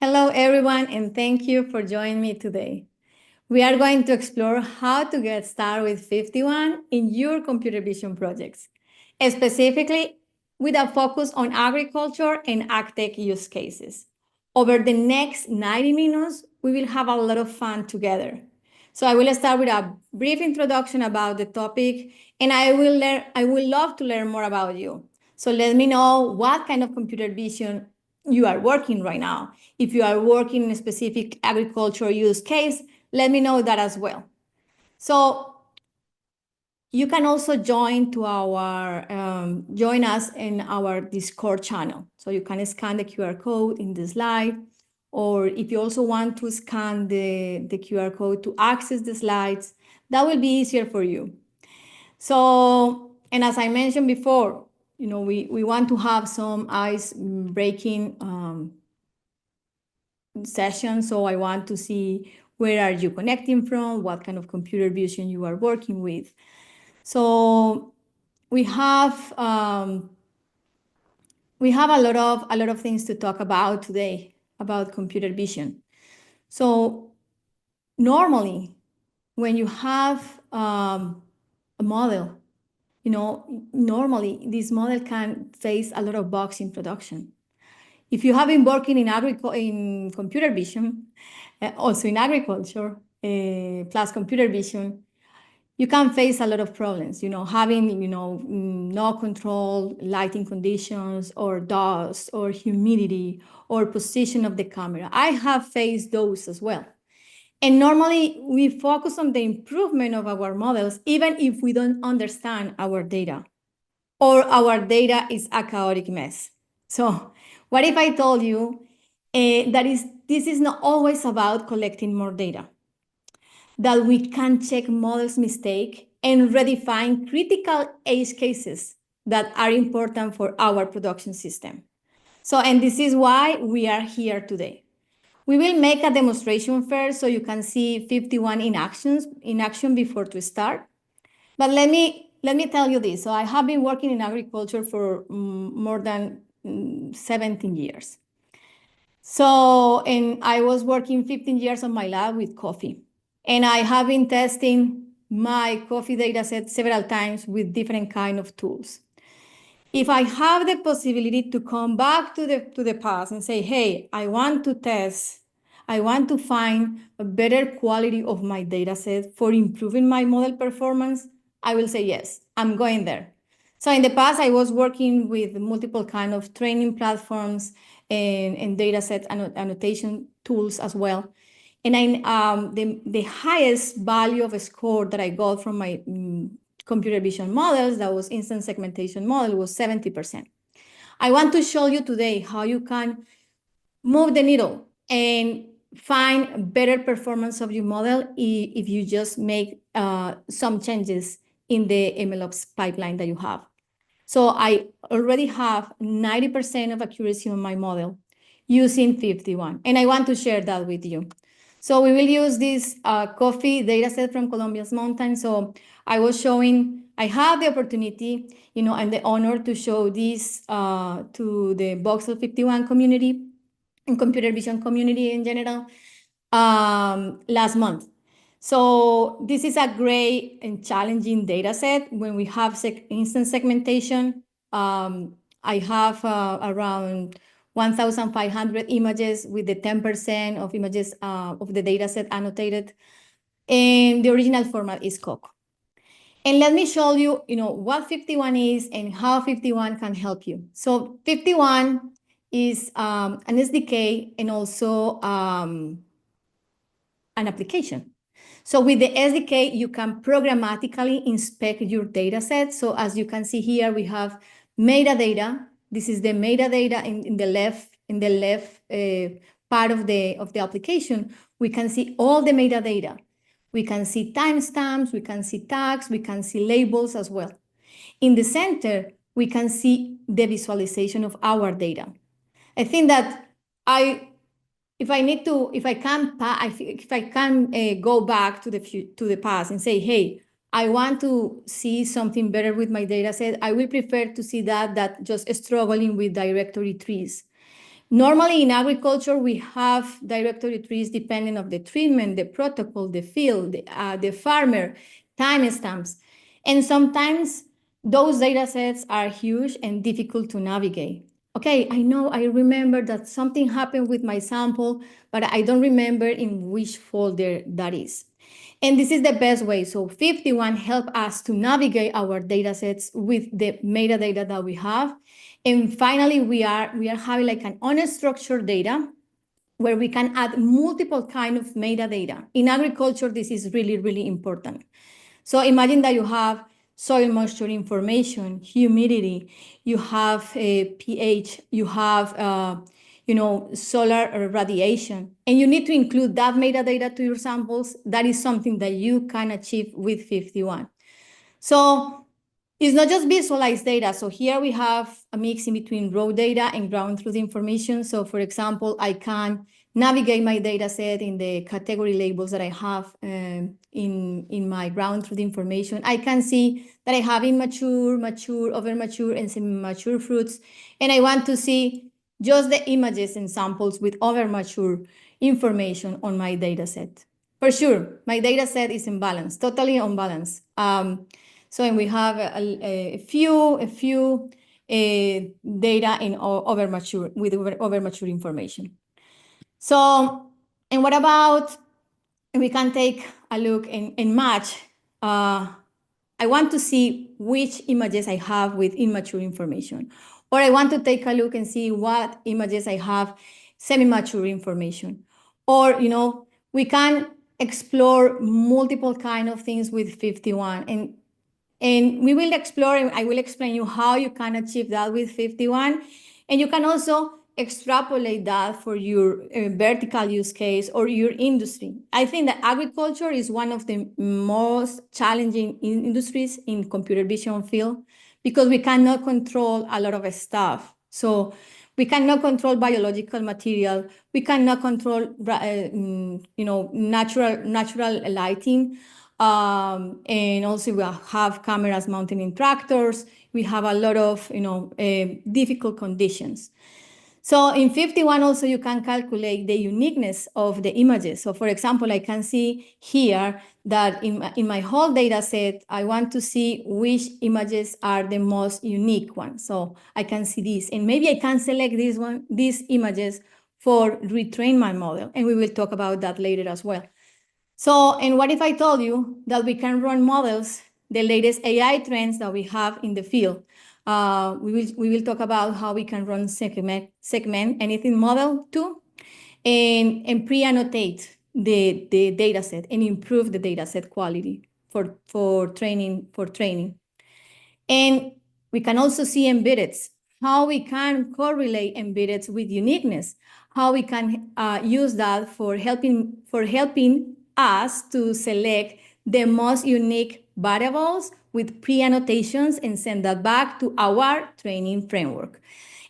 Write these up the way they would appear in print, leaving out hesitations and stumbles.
Hello, everyone, and thank you for joining me today. We are going to explore how to get started with FiftyOne in your computer vision projects, specifically with a focus on agriculture and agtech use cases. Over the next 90 minutes, we will have a lot of fun together. So I will start with a brief introduction about the topic, and I will love to learn more about you. So let me know what kind of computer vision you are working right now. If you are working in a specific agriculture use case, let me know that as well. So you can also join us in our Discord channel. So you can scan the QR code in the slide, or if you also want to scan the QR code to access the slides, that will be easier for you. So, and as I mentioned before, we want to have some ice-breaking session. So I want to see where are you connecting from, what kind of computer vision you are working with. So we have a lot of things to talk about today about computer vision. So normally, when you have a model, normally this model can face a lot of bugs in production. If you have been working in computer vision, also in agriculture, plus computer vision, you can face a lot of problems, having, no control, lighting conditions, or dust, or humidity, or position of the camera. I have faced those as well. And normally, we focus on the improvement of our models, even if we don't understand our data, or our data is a chaotic mess. So what if I told you this is not always about collecting more data, that we can check models' mistake and redefine critical edge cases that are important for our production system. So, and this is why we are here today. We will make a demonstration first so you can see FiftyOne in action before to start. But let me tell you this. So I have been working in agriculture for more than 17 years. So, and I was working 15 years on my lab with coffee. And I have been testing my coffee data set several times with different kind of tools. If I have the possibility to come back to the past and say, hey, I want to test, I want to find a better quality of my data set for improving my model performance, I will say yes, I'm going there. So in the past, I was working with multiple kind of training platforms and data set annotation tools as well. And the highest value of a score that I got from my computer vision models, that was instant segmentation model, was 70%. I want to show you today how you can move the needle and find better performance of your model if you just make some changes in the MLOps pipeline that you have. So I already have 90% of accuracy on my model using FiftyOne, and I want to share that with you. So we will use this coffee data set from Colombia's mountains. So I had the opportunity, and the honor to show this to the Voxel FiftyOne community and computer vision community in general last month. So this is a great and challenging data set. When we have instant segmentation, I have around 1,500 images with the 10% of images of the data set annotated. And the original format is COCO. And let me show you, what FiftyOne is and how FiftyOne can help you. So FiftyOne is an SDK and also an application. So with the SDK, you can programmatically inspect your data set. So as you can see here, we have metadata. This is the metadata in the left part of the application. We can see all the metadata. We can see timestamps, we can see tags, we can see labels as well. In the center, we can see the visualization of our data. I think that if I can go back to the past and say, hey, I want to see something better with my data set, I will prefer to see that just struggling with directory trees. Normally in agriculture, we have directory trees depending on the treatment, the protocol, the field, the farmer, timestamps. And sometimes those data sets are huge and difficult to navigate. Okay, I know, I remember that something happened with my sample, but I don't remember in which folder that is. And this is the best way. So FiftyOne help us to navigate our data sets with the metadata that we have. And finally, we are having like an unstructured data where we can add multiple kind of metadata. In agriculture, this is really, really important. So imagine that you have soil moisture information, humidity, you have pH, you have solar radiation, and you need to include that metadata to your samples. That is something that you can achieve with FiftyOne. So it's not just visualized data. So here we have a mix in between raw data and ground truth information. So for example, I can navigate my data set in the category labels that I have in my ground truth information. I can see that I have immature, mature, over-mature, and semi-mature fruits. And I want to see just the images and samples with over-mature information on my data set. For sure, my data set is imbalanced, totally unbalanced. So and we have a few data in over-mature, with over-mature information. So, and what about, we can take a look and match. I want to see which images I have with immature information. Or I want to take a look and see what images I have semi-mature information. Or, we can explore multiple kind of things with FiftyOne. And we will explore, and I will explain you how you can achieve that with FiftyOne. And you can also extrapolate that for your vertical use case or your industry. I think that agriculture is one of the most challenging industries in computer vision field because we cannot control a lot of stuff. So we cannot control biological material. We cannot control, natural lighting. And also we have cameras mounted in tractors. We have a lot of, difficult conditions. So in FiftyOne also you can calculate the uniqueness of the images. So for example, I can see here that in my whole data set, I want to see which images are the most unique ones. So I can see these, and maybe I can select these images for retrain my model. And we will talk about that later as well. So, and what if I told you that we can run models, the latest AI trends that we have in the field? We will talk about how we can run segment anything model too, and pre-annotate the data set and improve the data set quality for training. And we can also see embeddeds, how we can correlate embeddeds with uniqueness, how we can use that for helping us to select the most unique variables with pre-annotations and send that back to our training framework.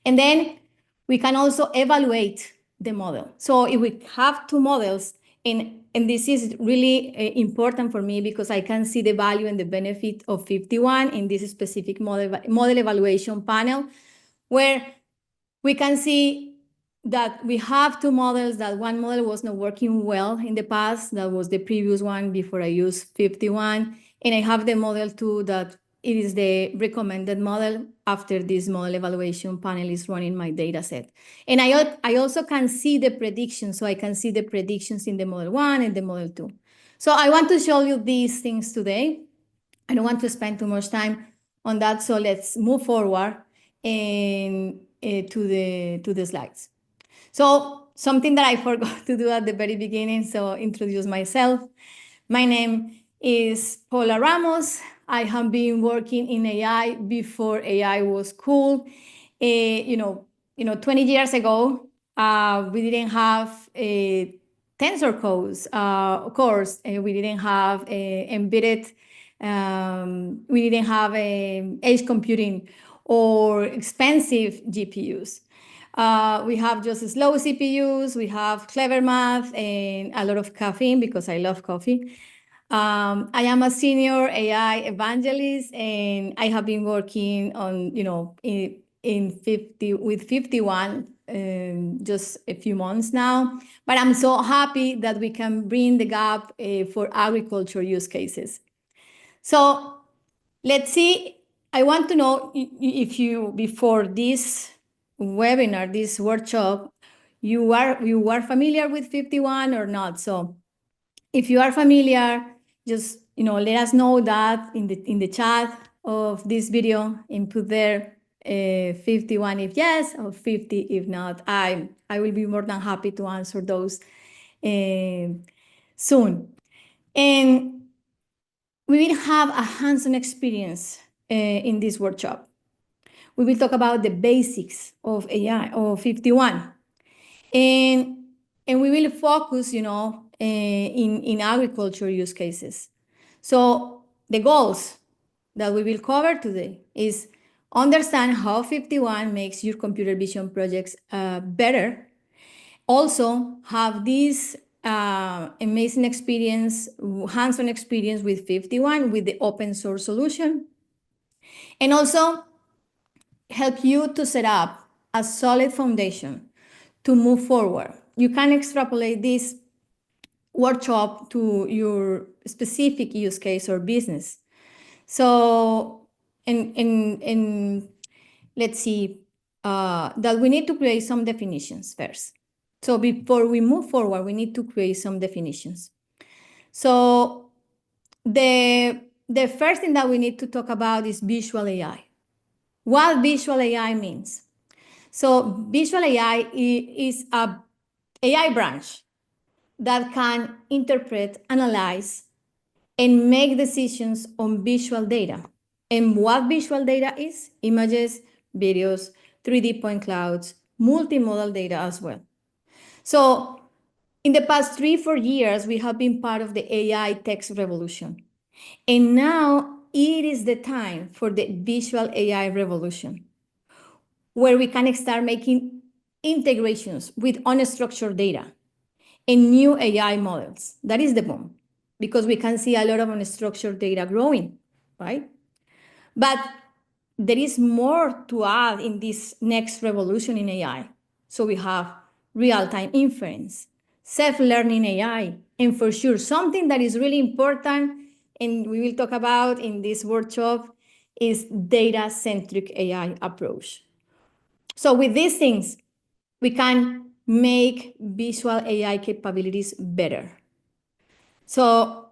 And then we can also evaluate the model. So if we have two models, and this is really important for me because I can see the value and the benefit of FiftyOne in this specific model evaluation panel, where we can see that we have two models, that one model was not working well in the past. That was the previous one before I used FiftyOne. And I have the model two that it is the recommended model after this model evaluation panel is running my data set. And I also can see the predictions. So I can see the predictions in the model one and the model two. So I want to show you these things today. I don't want to spend too much time on that. So let's move forward and to the slides. So something that I forgot to do at the very beginning, so introduce myself. My name is Paula Ramos. I have been working in AI before AI was cool. 20 years ago, we didn't have a tensor course. We didn't have embedded. We didn't have edge computing or expensive GPUs. We have just slow CPUs, we have clever math, and a lot of caffeine because I love coffee. I am a senior AI evangelist, and I have been working on, with FiftyOne just a few months now, but I'm so happy that we can bring the gap for agriculture use cases. So let's see. I want to know if you, before this webinar, this workshop, you are familiar with FiftyOne or not. So if you are familiar, just let us know that in the chat of this video, and put there 51 if yes, or 50 if not. I will be more than happy to answer those soon. And we will have a hands-on experience in this workshop. We will talk about the basics of AI, of FiftyOne. And we will focus, in agriculture use cases. So the goals that we will cover today is understand how FiftyOne makes your computer vision projects better. Also have this amazing experience, hands-on experience with FiftyOne, with the open source solution. And also help you to set up a solid foundation to move forward. You can extrapolate this workshop to your specific use case or business. So, and let's see, that we need to create some definitions first. So before we move forward, we need to create some definitions. So the first thing that we need to talk about is visual AI. What visual AI means. So visual AI is a AI branch that can interpret, analyze, and make decisions on visual data. And what visual data is? Images, videos, 3D point clouds, multimodal data as well. So in the past 3-4 years, we have been part of the AI text revolution. And now it is the time for the visual AI revolution, where we can start making integrations with unstructured data and new AI models. That is the boom, because we can see a lot of unstructured data growing, right? But there is more to add in this next revolution in AI. So we have real-time inference, self-learning AI, and for sure, something that is really important, and we will talk about in this workshop, is data-centric AI approach. So with these things, we can make visual AI capabilities better. So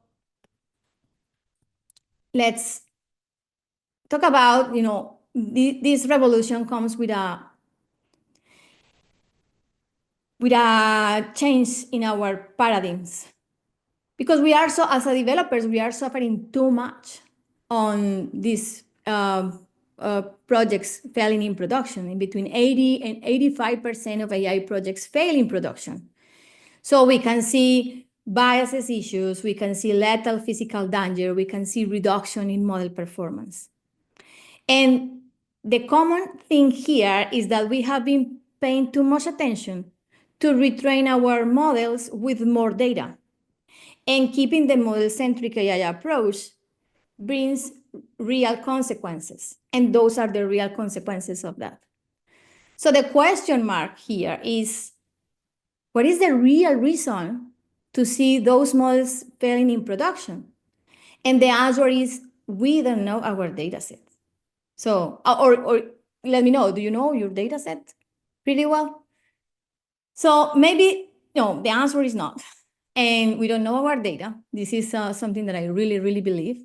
let's talk about, this revolution comes with a change in our paradigms. Because we are as developers, we are suffering too much on these projects failing in production. In between 80 and 85% of AI projects fail in production. So we can see biases issues, we can see lethal physical danger, we can see reduction in model performance. And the common thing here is that we have been paying too much attention to retrain our models with more data. And keeping the model-centric AI approach brings real consequences. And those are the real consequences of that. So the question mark here is, what is the real reason to see those models failing in production? And the answer is, we don't know our data set. So, or let me know, do you know your data set pretty well? So maybe, no, the answer is not. And we don't know our data. This is something that I really, really believe.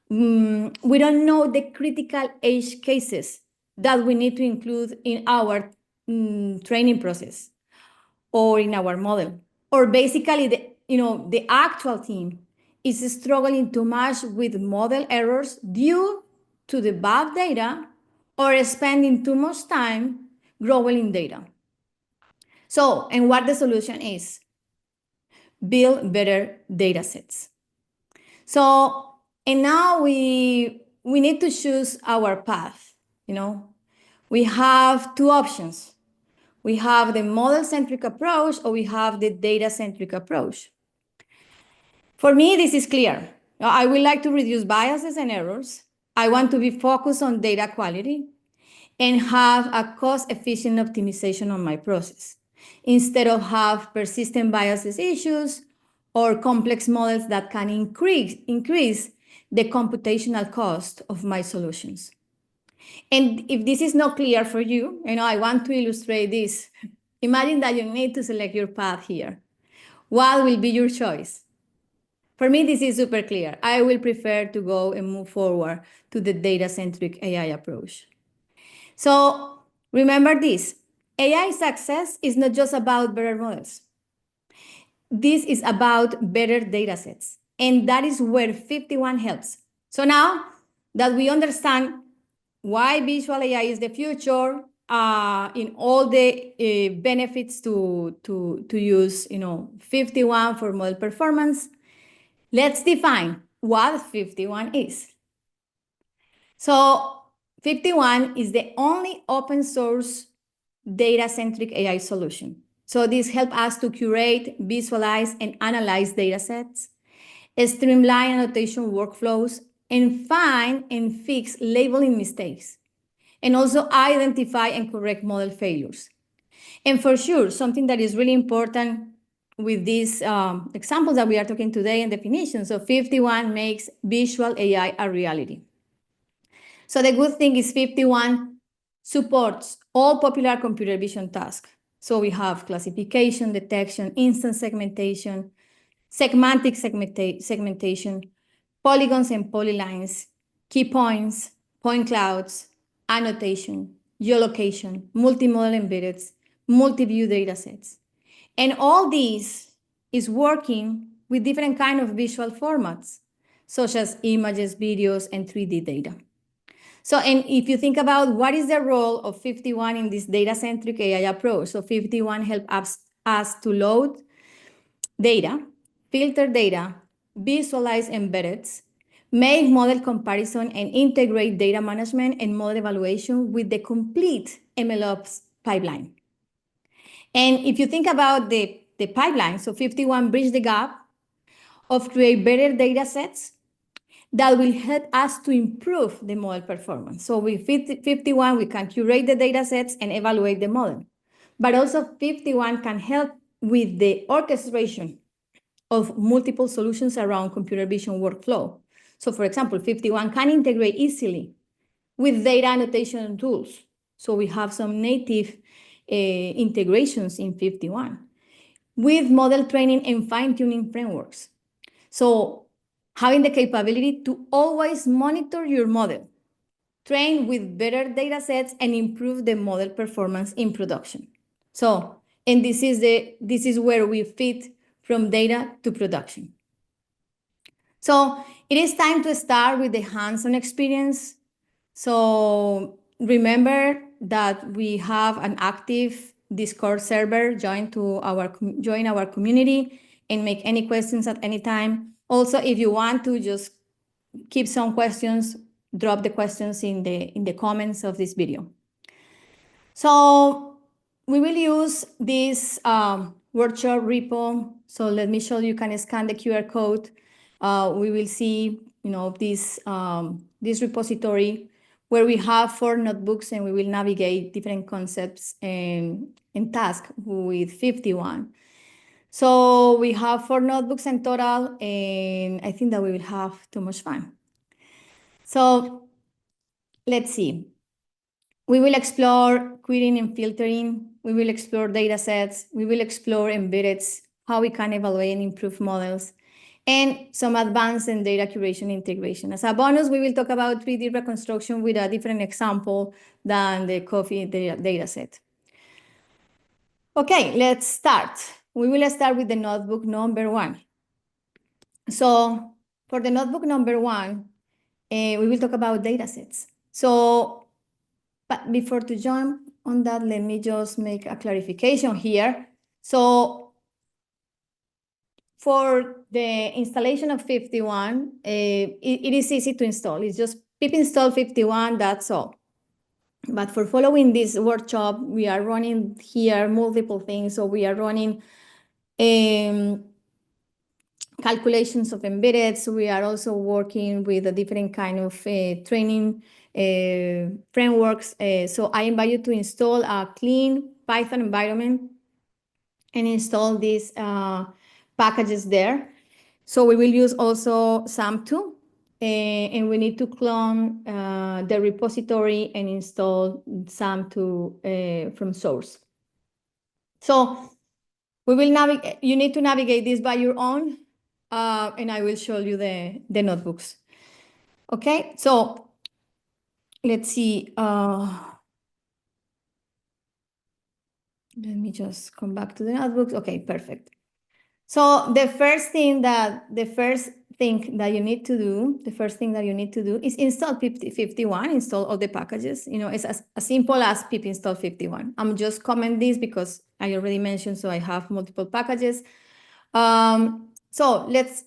We don't know the critical edge cases that we need to include in our training process or in our model. Or basically, the actual team is struggling too much with model errors due to the bad data or spending too much time growing in data. So, and what the solution is? Build better data sets. So, and now we need to choose our path, We have two options. We have the model-centric approach, or we have the data-centric approach. For me, this is clear. I would like to reduce biases and errors. I want to be focused on data quality. and have a cost-efficient optimization on my process, instead of have persistent biases issues or complex models that can increase the computational cost of my solutions. And if this is not clear for you, I want to illustrate this. Imagine that you need to select your path here. What will be your choice? For me, this is super clear. I will prefer to go and move forward to the data-centric AI approach. So remember this, AI success is not just about better models. This is about better data sets. And that is where FiftyOne helps. So now that we understand why visual AI is the future, in all the benefits to use FiftyOne for model performance, let's define what FiftyOne is. So FiftyOne is the only open source data-centric AI solution. So this helps us to curate, visualize, and analyze data sets, streamline annotation workflows, and find and fix labeling mistakes, and also identify and correct model failures. And for sure, something that is really important with these examples that we are talking today and definitions, so FiftyOne makes visual AI a reality. So the good thing is FiftyOne supports all popular computer vision tasks. So we have classification, detection, instance segmentation, semantic segmentation, polygons and polylines, key points, point clouds, annotation, geolocation, multimodal embeddeds, multi-view datasets. And all these is working with different kind of visual formats, such as images, videos, and 3D data. So, and if you think about what is the role of FiftyOne in this data-centric AI approach, so FiftyOne helps us to load data, filter data, visualize embeddeds, make model comparison, and integrate data management and model evaluation with the complete MLOps pipeline. And if you think about the pipeline, so FiftyOne bridges the gap of create better data sets that will help us to improve the model performance. So with FiftyOne, we can curate the data sets and evaluate the model. But also FiftyOne can help with the orchestration of multiple solutions around computer vision workflow. So for example, FiftyOne can integrate easily with data annotation tools. So we have some native integrations in FiftyOne with model training and fine-tuning frameworks. So having the capability to always monitor your model, train with better data sets, and improve the model performance in production. So, and this is where we fit from data to production. So it is time to start with the hands-on experience. So remember that we have an active Discord server. Join our community and make any questions at any time. Also, if you want to just keep some questions, drop the questions in the comments of this video. So we will use this workshop repo. So let me show you. You can scan the QR code. We will see, this repository where we have 4 notebooks, and we will navigate different concepts and tasks with FiftyOne. So we have 4 notebooks in total, and I think that we will have too much fun. So let's see. We will explore querying and filtering. We will explore data sets. We will explore embeddeds, how we can evaluate and improve models, and some advanced and data curation integration. As a bonus, we will talk about 3D reconstruction with a different example than the coffee data set. Okay, let's start. We will start with the notebook number 1. So for the notebook number 1, we will talk about data sets. So, but before to jump on that, let me just make a clarification here. So for the installation of FiftyOne, it is easy to install. It's just pip install FiftyOne, that's all. But for following this workshop, we are running here multiple things. So we are running calculations of embeddeds. We are also working with a different kind of training frameworks. So I invite you to install a clean Python environment and install these packages there. So we will use also SAM2, and we need to clone the repository and install SAM2 from source. So we will navigate. You need to navigate this by your own, and I will show you the notebooks. Okay, so let's see. Let me just come back to the notebooks. Okay, perfect. So the first thing that you need to do, is install FiftyOne, install all the packages. You know, it's as simple as pip install FiftyOne. I'm just commenting this because I already mentioned, so I have multiple packages. So let's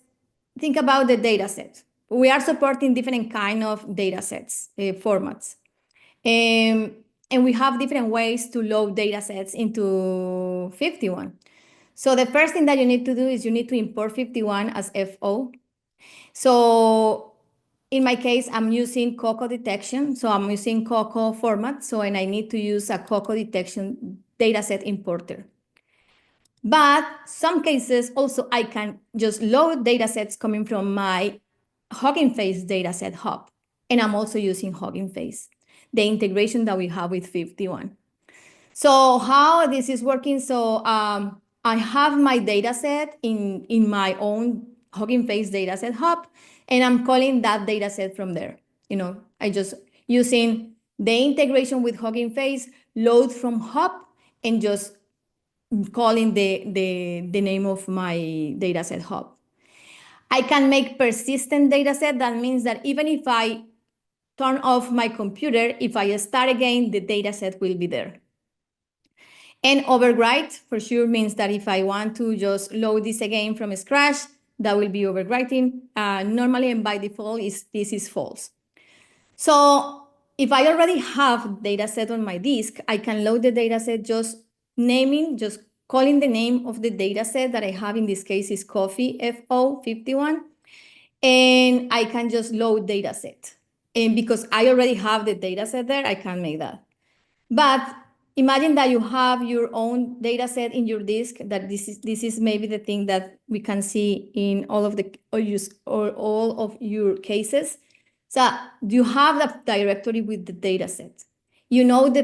think about the data set. We are supporting different kind of data sets, formats. And we have different ways to load data sets into FiftyOne. So the first thing that you need to do is you need to import FiftyOne as FO. So in my case, I'm using COCO detection. So I'm using COCO format. So, and I need to use a COCO detection dataset importer. But some cases also I can just load datasets coming from my Hugging Face dataset hub. And I'm also using Hugging Face, the integration that we have with FiftyOne. So how this is working, so I have my dataset in my own Hugging Face dataset hub, and I'm calling that dataset from there. You know, I just using the integration with Hugging Face, load from hub, and just calling the name of my dataset hub. I can make persistent dataset. That means that even if I turn off my computer, if I start again, the dataset will be there. And overwrite for sure means that if I want to just load this again from scratch, that will be overwriting. Normally and by default, this is false. So if I already have dataset on my disk, I can load the dataset just calling the name of the dataset that I have. In this case is coffee FO 51. And I can just load dataset. And because I already have the dataset there, I can make that. But imagine that you have your own data set in your disk, that this is maybe the thing that we can see in all of all of your cases. So you have the directory with the data set. You know the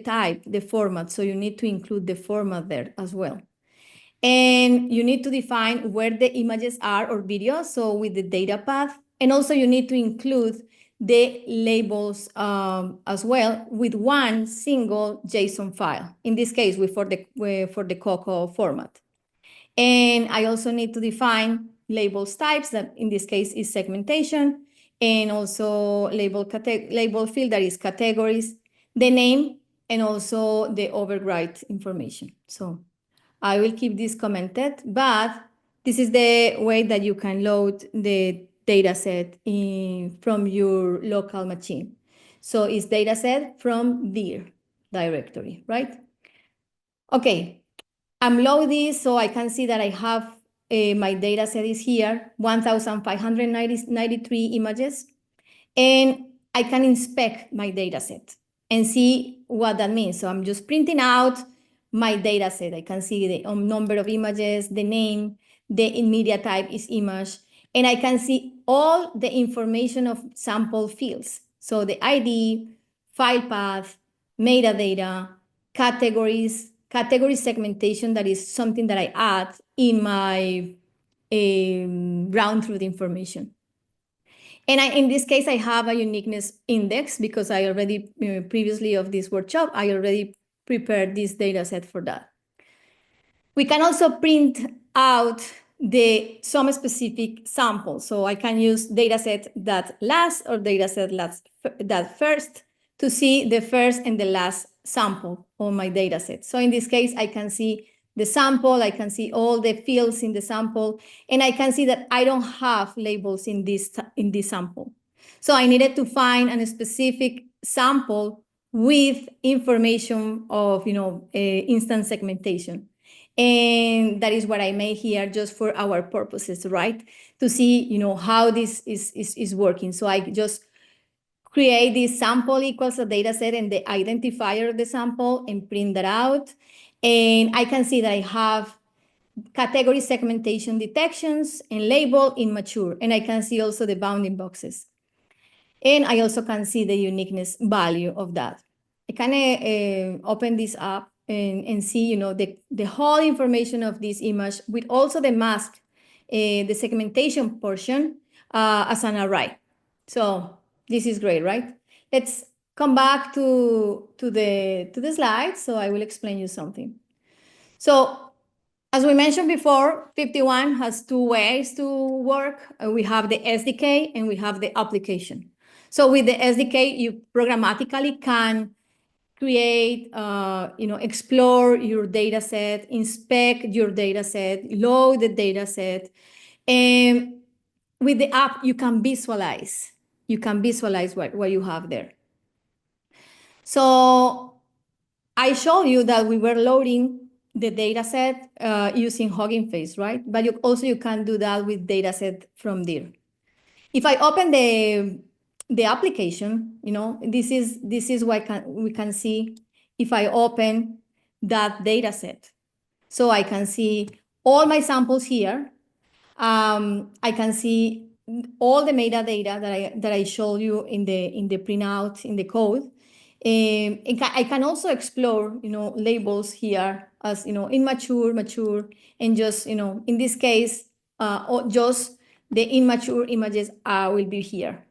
type, the format, so you need to include the format there as well. And you need to define where the images are or videos, so with the data path. And also you need to include the labels as well with one single JSON file. In this case, for the COCO format. And I also need to define labels types, that in this case is segmentation, and also label field, that is categories, the name, and also the overwrite information. So I will keep this commented, but this is the way that you can load the dataset from your local machine. So it's dataset from dir directory, right? Okay, I'm loading this so I can see that I have my dataset is here, 1,593 images, and I can inspect my dataset and see what that means. So I'm just printing out my data set. I can see the number of images, the name, the media type is image, and I can see all the information of sample fields. So the ID, file path, metadata, categories, category segmentation, that is something that I add in my round through the information. And in this case, I have a uniqueness index because I already, previously of this workshop, I already prepared this data set for that. We can also print out some specific samples. So I can use dataset that last or dataset that first to see the first and the last sample on my dataset. So in this case, I can see the sample, I can see all the fields in the sample, and I can see that I don't have labels in this sample. So I needed to find a specific sample with information of, instant segmentation. And that is what I made here just for our purposes, right? To see, how this is working. So I just create this sample equals a data set and the identifier of the sample and print that out. And I can see that I have category segmentation detections and label immature. And I can see also the bounding boxes. And I also can see the uniqueness value of that. I can open this up and see, you know, the whole information of this image with also the mask, the segmentation portion as an array. So this is great, right? Let's come back to the slide. So I will explain you something. So as we mentioned before, FiftyOne has two ways to work. We have the SDK and we have the application. So with the SDK, you programmatically can create, explore your data set, inspect your data set, load the data set. And with the app, you can visualize. You can visualize what you have there. So I showed you that we were loading the data set using Hugging Face, right? But you can do that with data set from there. If I open the application, you know, this is what we can see if I open that data set. So I can see all my samples here. I can see all the metadata that I showed you in the printout in the code. I can also explore, you know, labels here as, you know, immature, mature, and just, you know, in this case, just the immature images will be here.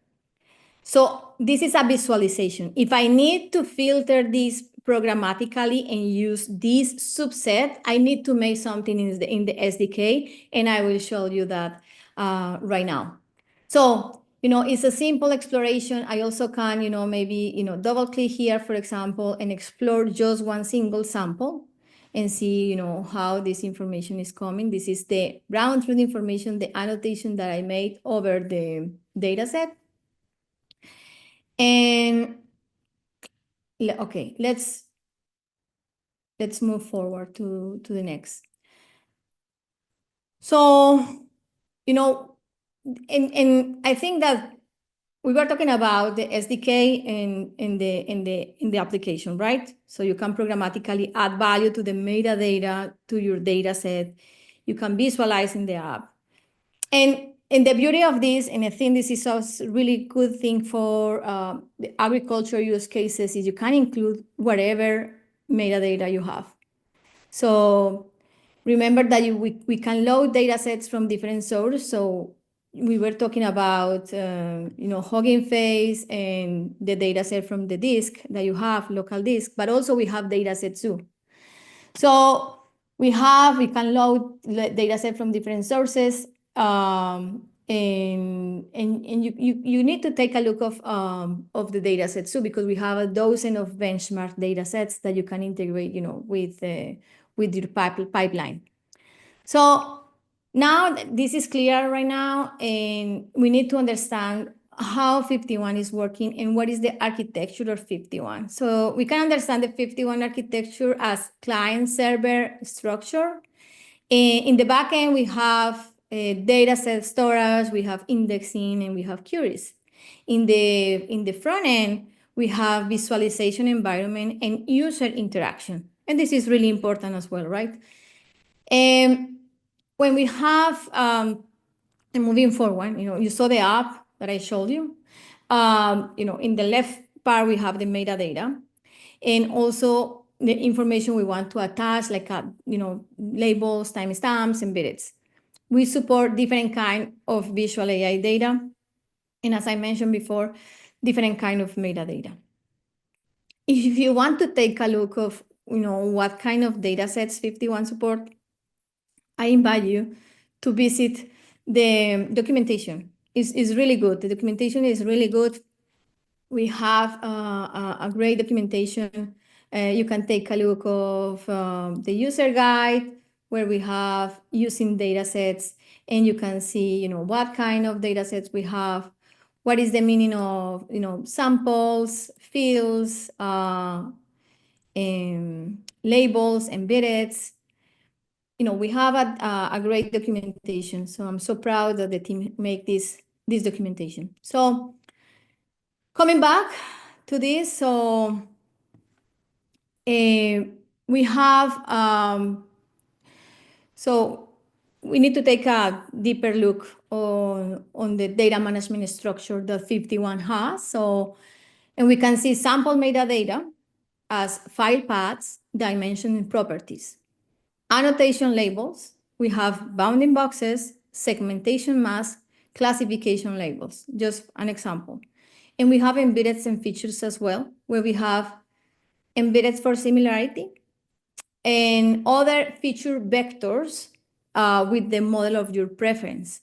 So this is a visualization. If I need to filter this programmatically and use this subset, I need to make something in the SDK, and I will show you that right now. So, you know, it's a simple exploration. I also can, you know, maybe, you know, double click here, for example, and explore just one single sample and see, you know, how this information is coming. This is the round truth information, the annotation that I made over the data set. And okay, let's move forward to the next. So, you know, and I think that we were talking about the SDK in the application, right? So you can programmatically add value to the metadata to your data set. You can visualize in the app. And the beauty of this, and I think this is a really good thing for the agriculture use cases, is you can include whatever metadata you have. So remember that we can load data sets from different sources. So we were talking about, Hugging Face and the data set from the disk that you have, local disk, but also we have data sets too. So we can load data set from different sources. And you need to take a look of the data sets too, because we have a dozen of benchmark data sets that you can integrate, you know, with your pipeline. So now this is clear right now, and we need to understand how FiftyOne is working and what is the architecture of FiftyOne. So we can understand the FiftyOne architecture as client-server structure. In the backend, we have data set storage, we have indexing, and we have queries. In the front end, we have visualization environment and user interaction. And this is really important as well, right? When we have, and moving forward, you know, you saw the app that I showed you. In the left part, we have the metadata, and also the information we want to attach, like, labels, timestamps, and bits. We support different kind of visual AI data. And as I mentioned before, different kind of metadata. If you want to take a look of, what kind of data sets FiftyOne support, I invite you to visit the documentation. It's really good. The documentation is really good. We have a great documentation. You can take a look of the user guide, where we have using data sets, and you can see, what kind of data sets we have, what is the meaning of, samples, fields, labels, embedded. We have a great documentation. So I'm so proud that the team make this documentation. So Coming back to this, so we have, so we need to take a deeper look on the data management structure that FiftyOne has. So, and we can see sample metadata as file paths, dimension, and properties. Annotation labels, we have bounding boxes, segmentation masks, classification labels, just an example. And we have embeddeds and features as well, where we have embeddeds for similarity and other feature vectors with the model of your preference.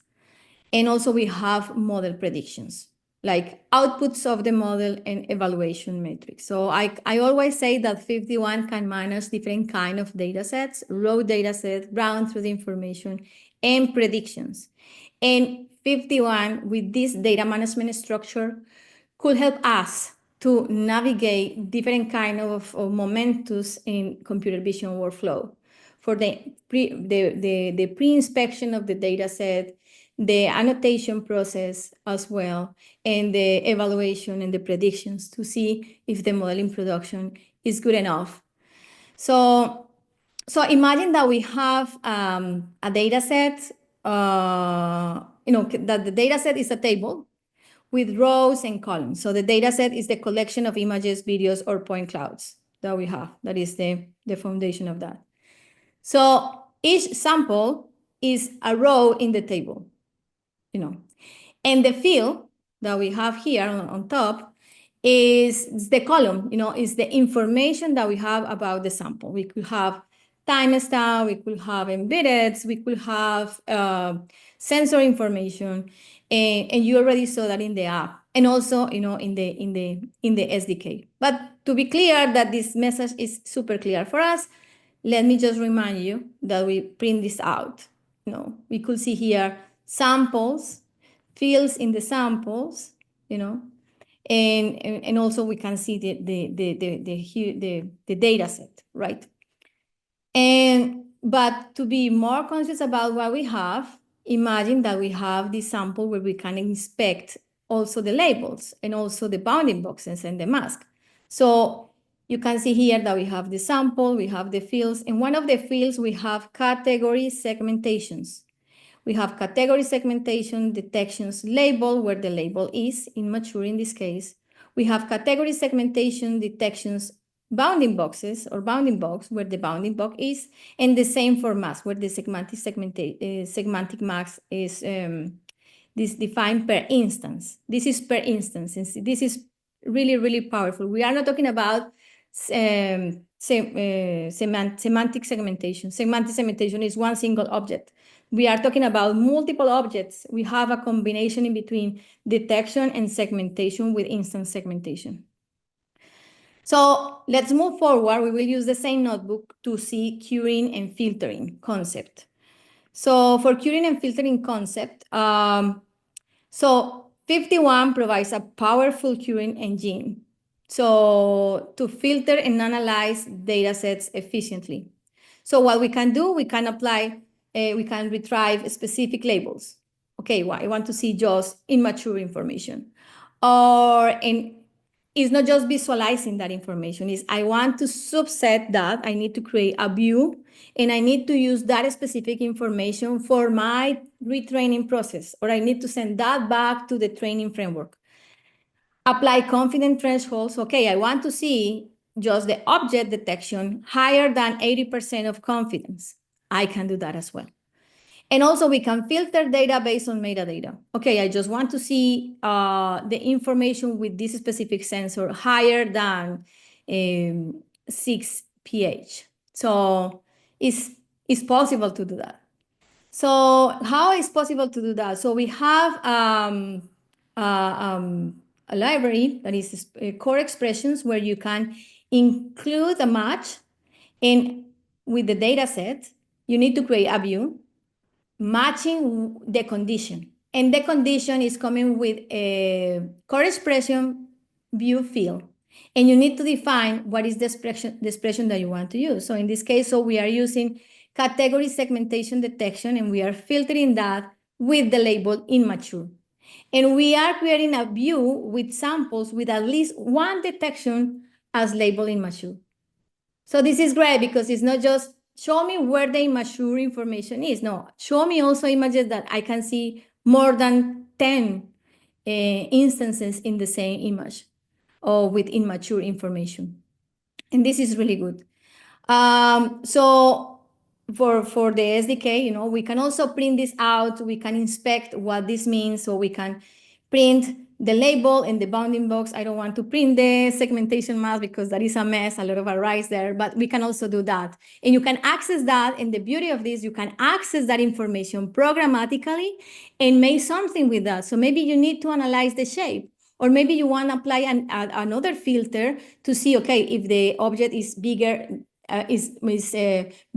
And also we have model predictions, like outputs of the model and evaluation metrics. So I always say that FiftyOne can manage different kind of data sets, raw data set, ground truth information, and predictions. And FiftyOne, with this data management structure, could help us to navigate different kind of momentus in computer vision workflow for the pre-inspection of the data set, the annotation process as well, and the evaluation and the predictions to see if the model in production is good enough. So imagine that we have a data set, that the data set is a table with rows and columns. So the data set is the collection of images, videos, or point clouds that we have. That is the foundation of that. So each sample is a row in the table, and the field that we have here on top is the column, is the information that we have about the sample. We could have timestamp, we could have embeddeds, we could have sensor information, and you already saw that in the app, and also in the SDK. But to be clear that this message is super clear for us, let me just remind you that we print this out. We could see here samples, fields in the samples, and also we can see the data set, right? But to be more conscious about what we have, imagine that we have this sample where we can inspect also the labels and also the bounding boxes and the mask. So you can see here that we have the sample, we have the fields. In one of the fields, we have category segmentations. We have category segmentation detections label, where the label is, immature in this case. We have category segmentation detections bounding boxes or bounding box, where the bounding box is, and the same for mask, where the semantic mask is this defined per instance. This is per instance, and this is really, really powerful. We are not talking about semantic segmentation. Semantic segmentation is one single object. We are talking about multiple objects. We have a combination in between detection and segmentation with instance segmentation. So let's move forward. We will use the same notebook to see curing and filtering concept. So for curing and filtering concept, so FiftyOne provides a powerful curing engine, so to filter and analyze data sets efficiently. So what we can do, we can apply, we can retrieve specific labels. Okay, well, I want to see just immature information. It's not just visualizing that information, is I want to subset that, I need to create a view, and I need to use that specific information for my retraining process, or I need to send that back to the training framework. Apply confidence thresholds. Okay, I want to see just the object detection higher than 80% of confidence. I can do that as well. And also we can filter data based on metadata. Okay, I just want to see the information with this specific sensor higher than 6 pH. So it's possible to do that. So how is possible to do that? So we have a library that is core expressions, where you can include a match, and with the data set, you need to create a view matching the condition. And the condition is coming with a core expression view field. And you need to define what is the expression that you want to use. So in this case, so we are using category segmentation detection, and we are filtering that with the label immature. And we are creating a view with samples with at least one detection as labeled immature. So this is great because it's not just show me where the immature information is. No, show me also images that I can see more than 10 instances in the same image or with immature information. And this is really good. So for the SDK, we can also print this out. We can inspect what this means. So we can print the label and the bounding box. I don't want to print the segmentation mask because that is a mess, a lot of arrays there, but we can also do that. And you can access that. And the beauty of this, you can access that information programmatically and make something with that. So maybe you need to analyze the shape, or maybe you want to apply another filter to see, okay, if the object is bigger,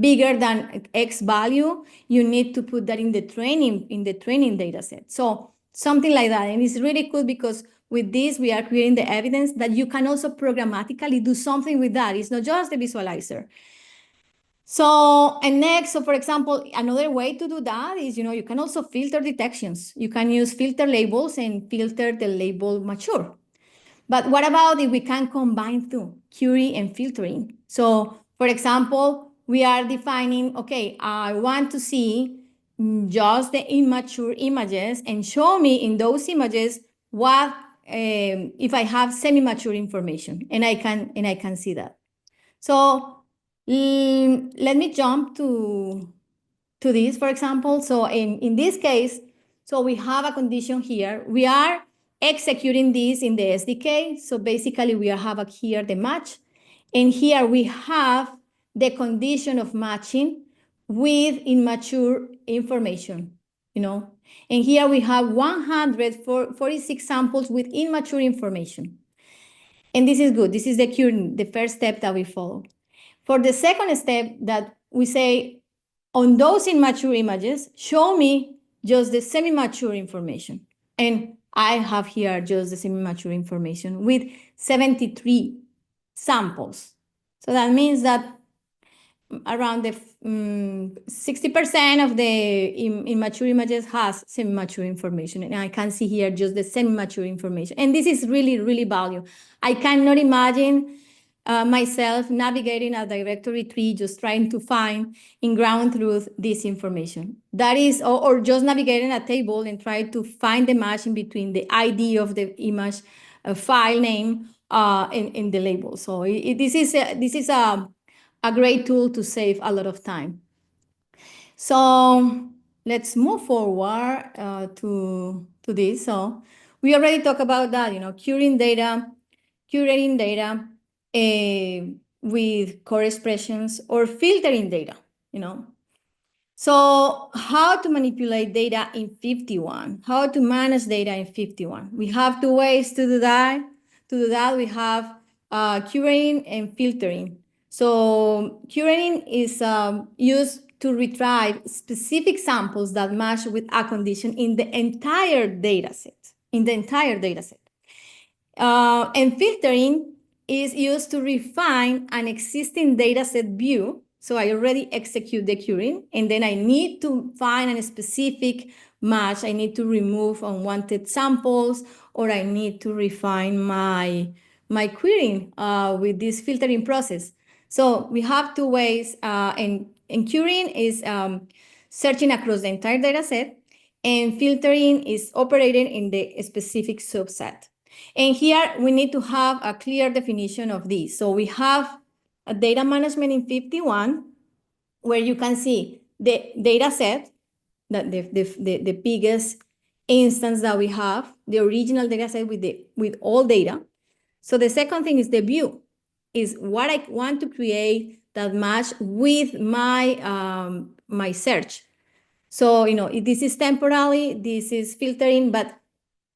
bigger than X value, you need to put that in the training data set. So something like that. And it's really cool because with this, we are creating the evidence that you can also programmatically do something with that. It's not just the visualizer. So, and next, so for example, another way to do that is, you can also filter detections. You can use filter labels and filter the label mature. But what about if we can combine two, query and filtering? So, for example, we are defining, okay, I want to see just the immature images and show me in those images what if I have semi-mature information, and I can see that. So let me jump to this, for example. So in this case, so we have a condition here. We are executing this in the SDK. So basically we have here the match. And here we have the condition of matching with immature information, And here we have 146 samples with immature information. And this is good. This is the first step that we follow. For the second step that we say, on those immature images, show me just the semi-mature information. And I have here just the semi-mature information with 73 samples. So that means that around the 60% of the immature images has semi-mature information. And I can see here just the semi-mature information. And this is really, really valuable. I cannot imagine myself navigating a directory tree, just trying to find in ground truth this information. That is, or just navigating a table and try to find the match in between the ID of the image, file name, and the label. So this is a great tool to save a lot of time. So let's move forward to this. So we already talked about that, curating data with core expressions, or filtering data, So how to manipulate data in FiftyOne? How to manage data in FiftyOne? We have two ways to do that. To do that, we have curating and filtering. So curating is used to retrieve specific samples that match with a condition in the entire data set. And filtering is used to refine an existing dataset view. So I already execute the querying, and then I need to find a specific match. I need to remove unwanted samples, or I need to refine my querying with this filtering process. So we have two ways, and querying is searching across the entire dataset, and filtering is operating in the specific subset. And here we need to have a clear definition of this. So we have a data management in FiftyOne, where you can see the data set, the biggest instance that we have, the original data set with all data. So the second thing is the view, is what I want to create that match with my my search. So, this is temporally, this is filtering, but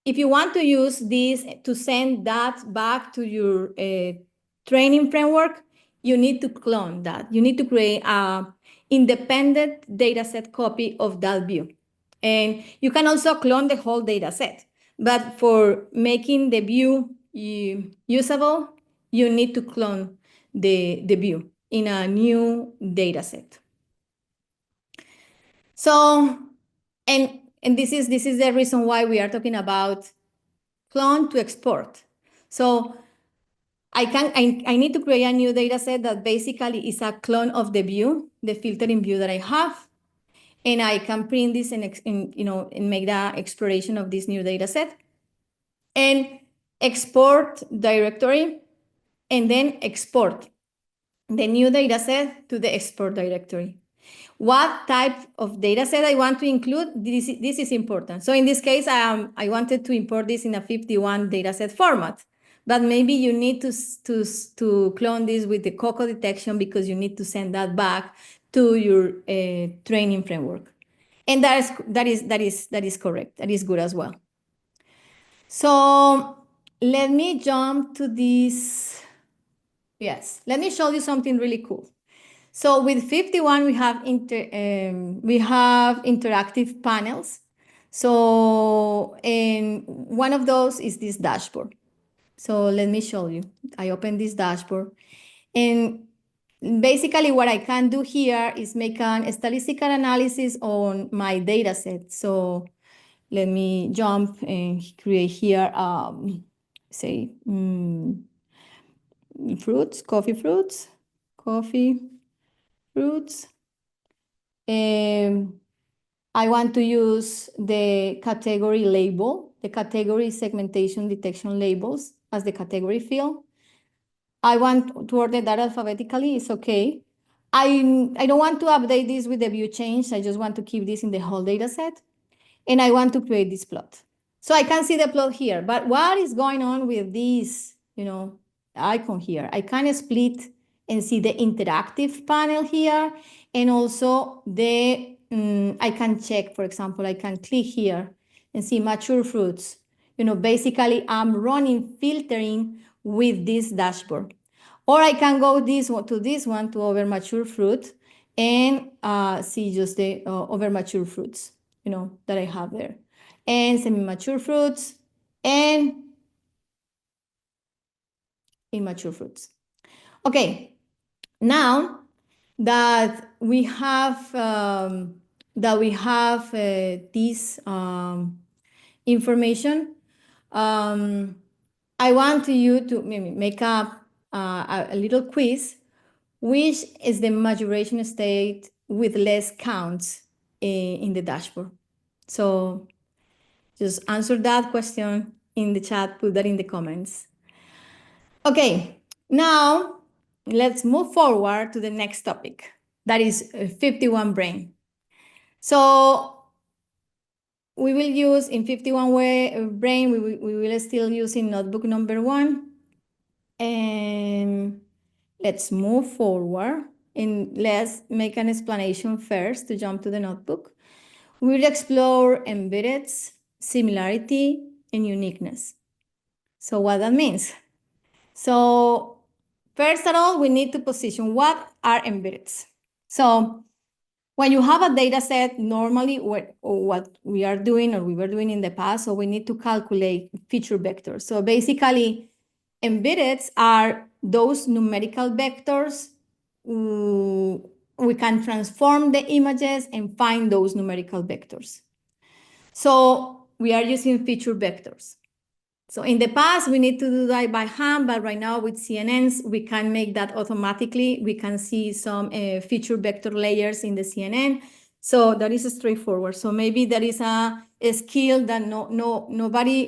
if you want to use this to send that back to your training framework, you need to clone that. You need to create an independent dataset copy of that view. And you can also clone the whole dataset. But for making the view usable, you need to clone the view in a new dataset. So, and and this is the reason why we are talking about clone to export. So I need to create a new data set that basically is a clone of the view, the filtering view that I have. And I can print this and make the exploration of this new data set and export directory, and then export the new data set to the export directory. What type of data set I want to include, this is important. So in this case, I wanted to import this in a 51 dataset format, but maybe you need to clone this with the COCO detection because you need to send that back to your training framework. And that is correct. That is good as well. So let me jump to this. Yes, let me show you something really cool. So with 51, we have interactive panels. So and one of those is this dashboard. So let me show you. I open this dashboard, and basically what I can do here is make an statistical analysis on my data set. So let me jump and create here, say, fruits, coffee fruits. I want to use the category label, the category segmentation detection labels as the category field. I want to order that alphabetically, it's okay. I don't want to update this with the view change. I just want to keep this in the whole data set. And I want to create this plot. So I can see the plot here, but what is going on with this, icon here? I can split and see the interactive panel here, and also I can check, for example, I can click here and see mature fruits. Basically I'm running filtering with this dashboard. Or I can go to this one to over mature fruit and see just the over mature fruits, that I have there, and semi-mature fruits and immature fruits. Okay, now that we have this information, I want you to maybe make up a little quiz. Which is the maturation state with less counts in the dashboard? So just answer that question in the chat, put that in the comments. Okay, now let's move forward to the next topic. That is 51 brain. So we will use in 51 brain, we will still use in notebook number 1. And let's move forward and let's make an explanation first to jump to the notebook. We'll explore embeddings, similarity, and uniqueness. So what that means? So first of all, we need to position what are embeddings. So when you have a data set, normally what we are doing or we were doing in the past, so we need to calculate feature vectors. So basically, embeddings are those numerical vectors. We can transform the images and find those numerical vectors. So we are using feature vectors. So in the past, we need to do that by hand, but right now with CNNs, we can make that automatically. We can see some feature vector layers in the CNN. So that is straightforward. So maybe there is a skill that nobody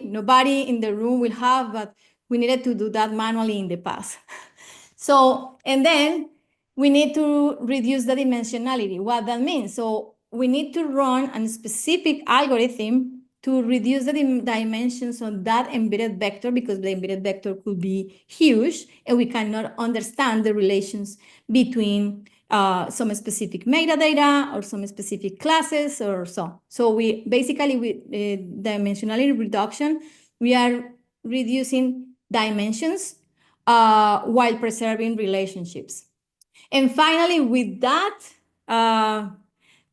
in the room will have, but we needed to do that manually in the past. So, and then we need to reduce the dimensionality. What that means? So we need to run a specific algorithm to reduce the dimensions on that embedded vector, because the embedded vector could be huge and we cannot understand the relations between some specific metadata or some specific classes or so. So we basically, with dimensionality reduction, we are reducing dimensions while preserving relationships. And finally, with that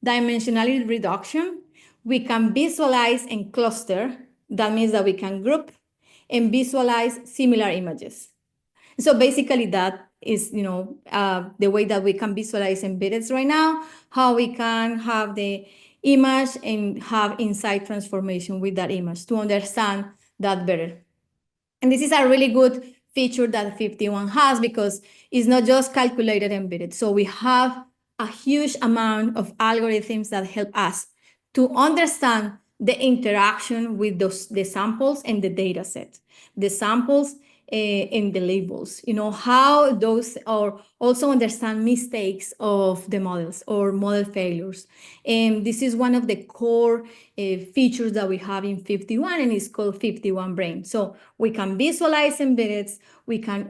dimensionality reduction, we can visualize and cluster. That means that we can group and visualize similar images. So basically that is, the way that we can visualize embeddeds right now, how we can have the image and have insight transformation with that image to understand that better. And this is a really good feature that FiftyOne has because it's not just calculated embedded. So we have a huge amount of algorithms that help us to understand the interaction with the samples and the data set. The samples and the labels, how those, or also understand mistakes of the models or model failures. And this is one of the core features that we have in FiftyOne, and it's called FiftyOne Brain. So we can visualize embeddeds, we can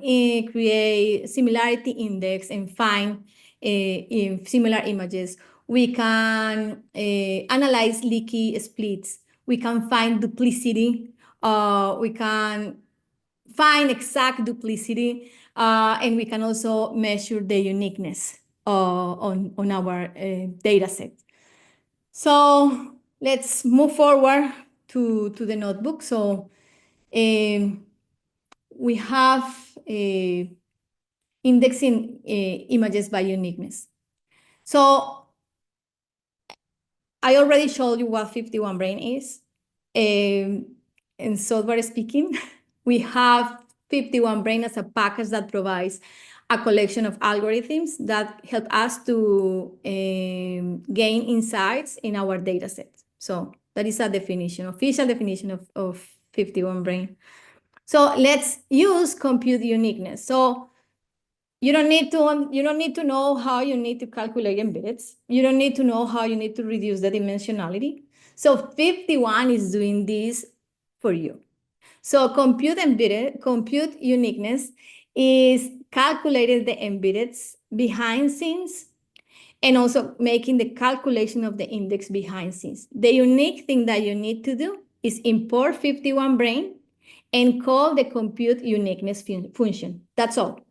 create similarity index and find in similar images. We can analyze leaky splits. We can find duplicity. We can find exact duplicity, and we can also measure the uniqueness on our data set. So let's move forward to the notebook. So we have indexing images by uniqueness. So I already showed you what FiftyOne Brain is. In software speaking, we have FiftyOne Brain as a package that provides a collection of algorithms that help us to gain insights in our data set. So that is a definition, official definition of FiftyOne Brain. So let's use compute uniqueness. So you don't need to know how you need to calculate embeddeds. You don't need to know how you need to reduce the dimensionality. So FiftyOne is doing this for you. So compute uniqueness is calculating the embeddeds behind scenes and also making the calculation of the index behind scenes. The unique thing that you need to do is import FiftyOne Brain and call the compute uniqueness function. That's all.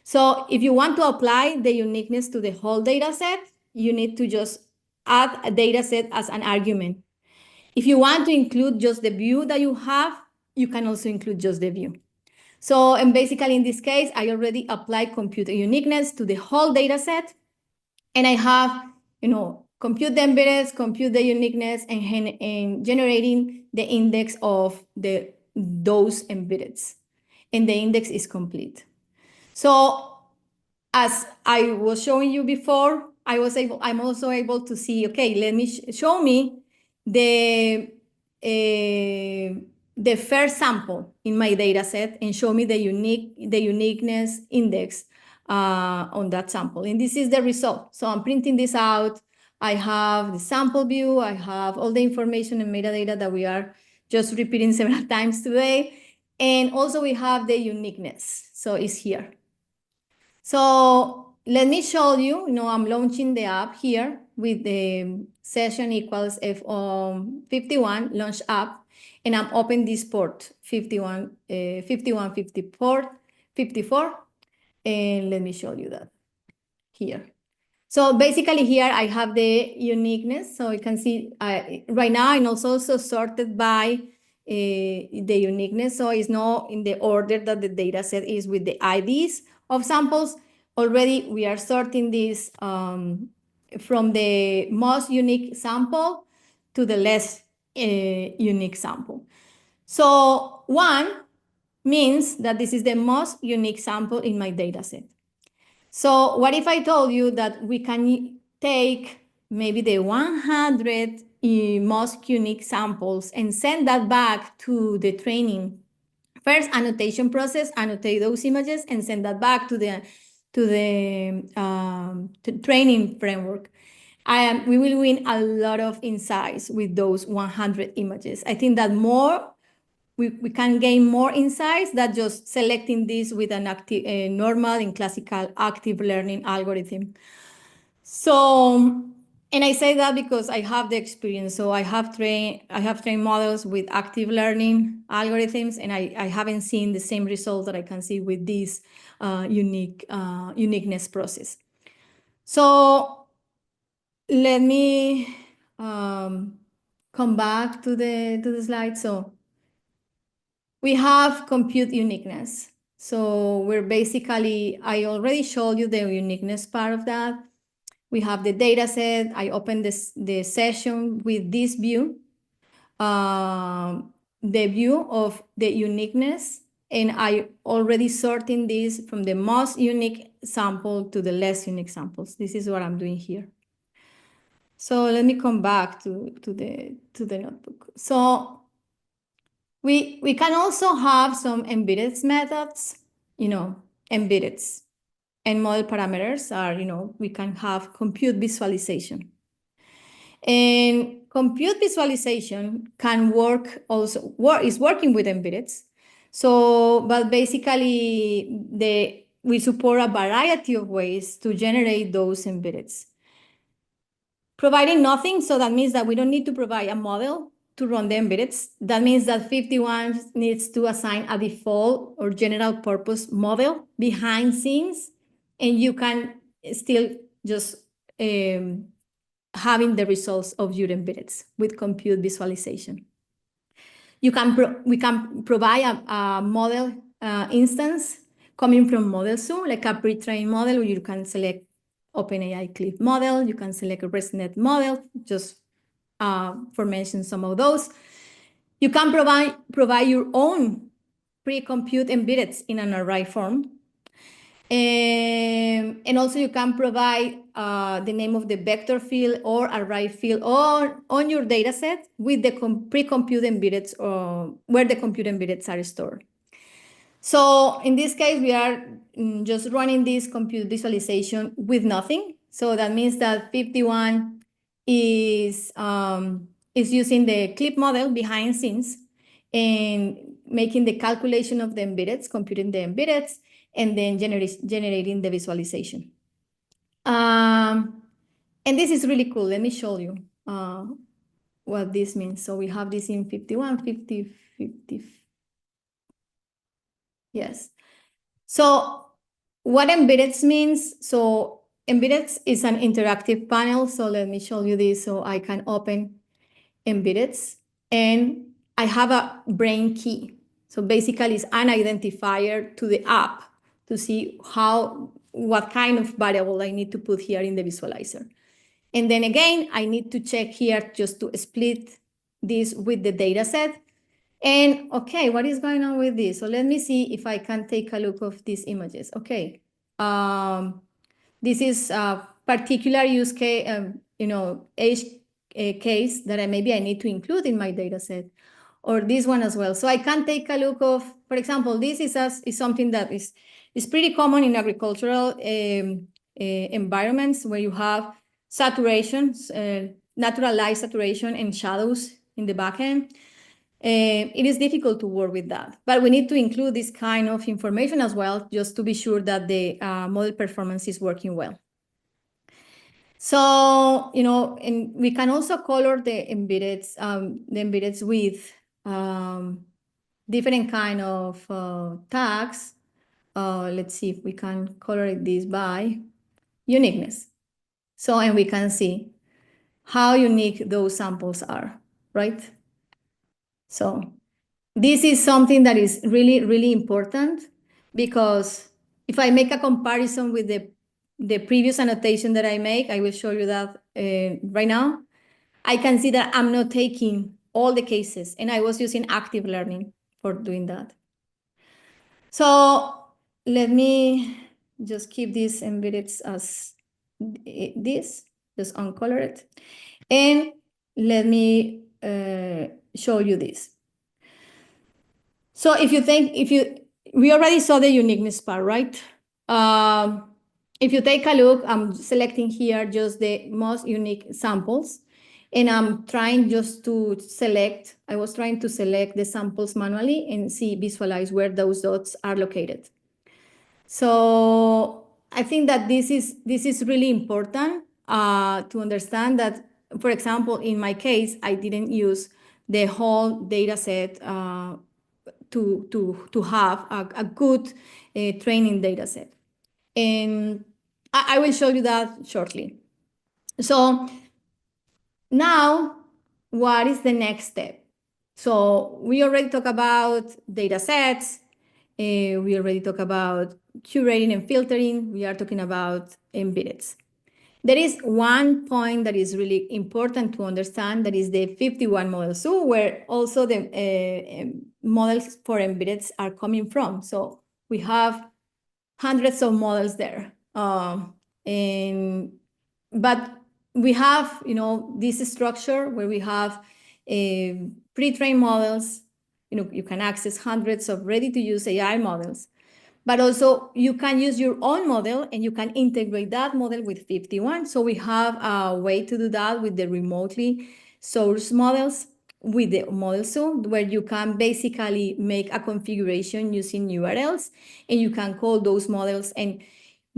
So if you want to apply the uniqueness to the whole data set, you need to just add a data set as an argument. If you want to include just the view that you have, you can also include just the view. So, and basically in this case, I already applied compute uniqueness to the whole data set. And I have, compute the embeddeds, compute the uniqueness, and generating the index of those embeddeds. And the index is complete. So as I was showing you before, I'm also able to see, okay, let me show me the first sample in my data set and show me the uniqueness index on that sample. And this is the result. So I'm printing this out. I have the sample view. I have all the information and metadata that we are just repeating several times today. And also we have the uniqueness. So it's here. So let me show you, I'm launching the app here with the session equals FiftyOne launch app, and I'm open this port 51, 54, and let me show you that here. So basically here I have the uniqueness. So you can see right now I'm also sorted by the uniqueness. So it's not in the order that the data set is with the IDs of samples. Already we are sorting this from the most unique sample to the less unique sample. So 1 means that this is the most unique sample in my data set. So what if I told you that we can take maybe the 100 most unique samples and send that back to the training? First, annotation process, annotate those images and send that back to the training framework. We will win a lot of insights with those 100 images. I think that we can gain more insights than just selecting this with an normal and classical active learning algorithm. So, and I say that because I have the experience. So I have trained models with active learning algorithms, and I haven't seen the same results that I can see with this uniqueness process. So let me come back to the slide. So we have compute uniqueness. So we're basically, I already showed you the uniqueness part of that. We have the data set. I open the session with this view, the view of the uniqueness, and I already sorting this from the most unique sample to the less unique samples. This is what I'm doing here. So let me come back to the notebook. So we can also have some embedded methods, embeddeds. And model parameters are, we can have compute visualization. And compute visualization can work also, is working with embeddeds. So, but basically, we support a variety of ways to generate those embeddeds. Providing nothing, so that means that we don't need to provide a model to run the embeddeds. That means that FiftyOne needs to assign a default or general purpose model behind scenes, and you can still just having the results of your embeddeds with compute visualization. We can provide a model instance coming from Model-Zoom, like a pre-trained model, where you can select OpenAI Clip model, you can select a ResNet model, just for mention some of those. You can provide your own pre-compute embeddeds in an array form. And also you can provide the name of the vector field or array field on your data set with the pre-compute embeddeds, or where the compute embeddeds are stored. So in this case, we are just running this compute visualization with nothing. So that means that FiftyOne is using the clip model behind scenes and making the calculation of the embeddeds, computing the embeddeds, and then generating the visualization. And this is really cool. Let me show you what this means. So we have this in 51, 50. Yes. So what embeddeds means? So embeddeds is an interactive panel. So let me show you this so I can open embeddeds. And I have a brain key. So basically it's an identifier to the app to see what kind of variable I need to put here in the visualizer. And then again, I need to check here just to split this with the data set. And okay, what is going on with this? So let me see if I can take a look of these images. Okay, this is a particular use case, edge case that maybe I need to include in my data set, or this one as well. So I can take a look of, for example, this is something that is pretty common in agricultural environments where you have saturations, natural light saturation and shadows in the backend. It is difficult to work with that, but we need to include this kind of information as well, just to be sure that the model performance is working well. So, and we can also color the embeddeds with different kind of tags. Let's see if we can color this by uniqueness. So, and we can see how unique those samples are, right? So this is something that is really, really important, because if I make a comparison with the previous annotation that I make, I will show you that right now, I can see that I'm not taking all the cases, and I was using active learning for doing that. So let me just keep these embeddeds as this, just uncolor it. And let me show you this. So we already saw the uniqueness part, right? If you take a look, I'm selecting here just the most unique samples, and I'm trying just to select, I was trying to select the samples manually and visualize where those dots are located. So I think that this is really important to understand that, for example, in my case, I didn't use the whole data set to have a good training data set. And I will show you that shortly. So now, what is the next step? So we already talked about data sets. We already talked about curating and filtering. We are talking about embeddeds. There is one point that is really important to understand, that is the 51 model zoo, where also the models for embeddeds are coming from. So we have hundreds of models there. But we have, this structure where we have pre-trained models. You can access hundreds of ready-to-use AI models. But also you can use your own model and you can integrate that model with 51. So we have a way to do that with the remotely sourced models with the model zoo, where you can basically make a configuration using URLs and you can call those models. And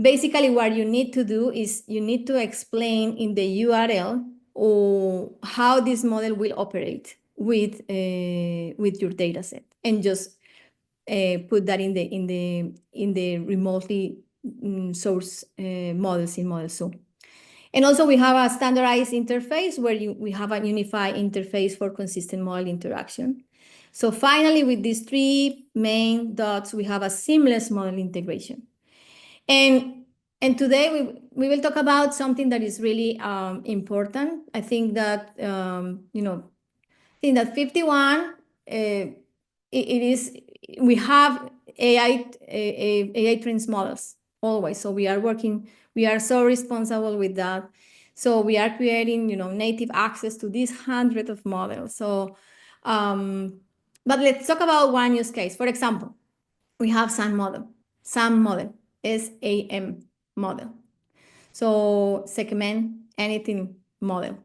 basically what you need to do is you need to explain in the URL or how this model will operate with your data set, and just put that in the remotely source models in Model Zoo. And also we have a standardized interface where we have a unified interface for consistent model interaction. So finally, with these three main dots, we have a seamless model integration. And today we will talk about something that is really important. I think that I think that 51 we have AI trained models always. So we are so responsible with that. So we are creating, native access to these hundreds of models. So, but let's talk about one use case. For example, we have SAM model, SAM model. So segment anything model.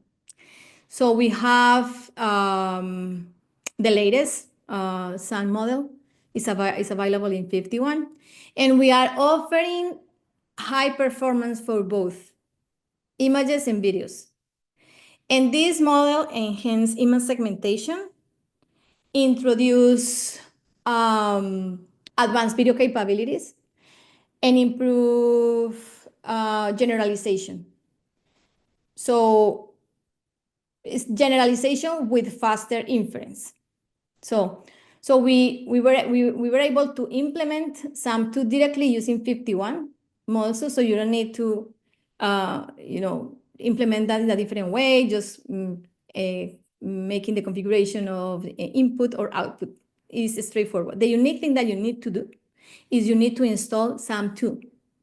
So we have the latest SAM model is available in 51, and we are offering high performance for both images and videos. And this model enhances image segmentation, introduce advanced video capabilities, and improve generalization. So it's generalization with faster inference. So we were able to implement SAM2 directly using 51 models, so you don't need to implement that in a different way, just making the configuration of input or output is straightforward. The unique thing that you need to do is you need to install SAM2,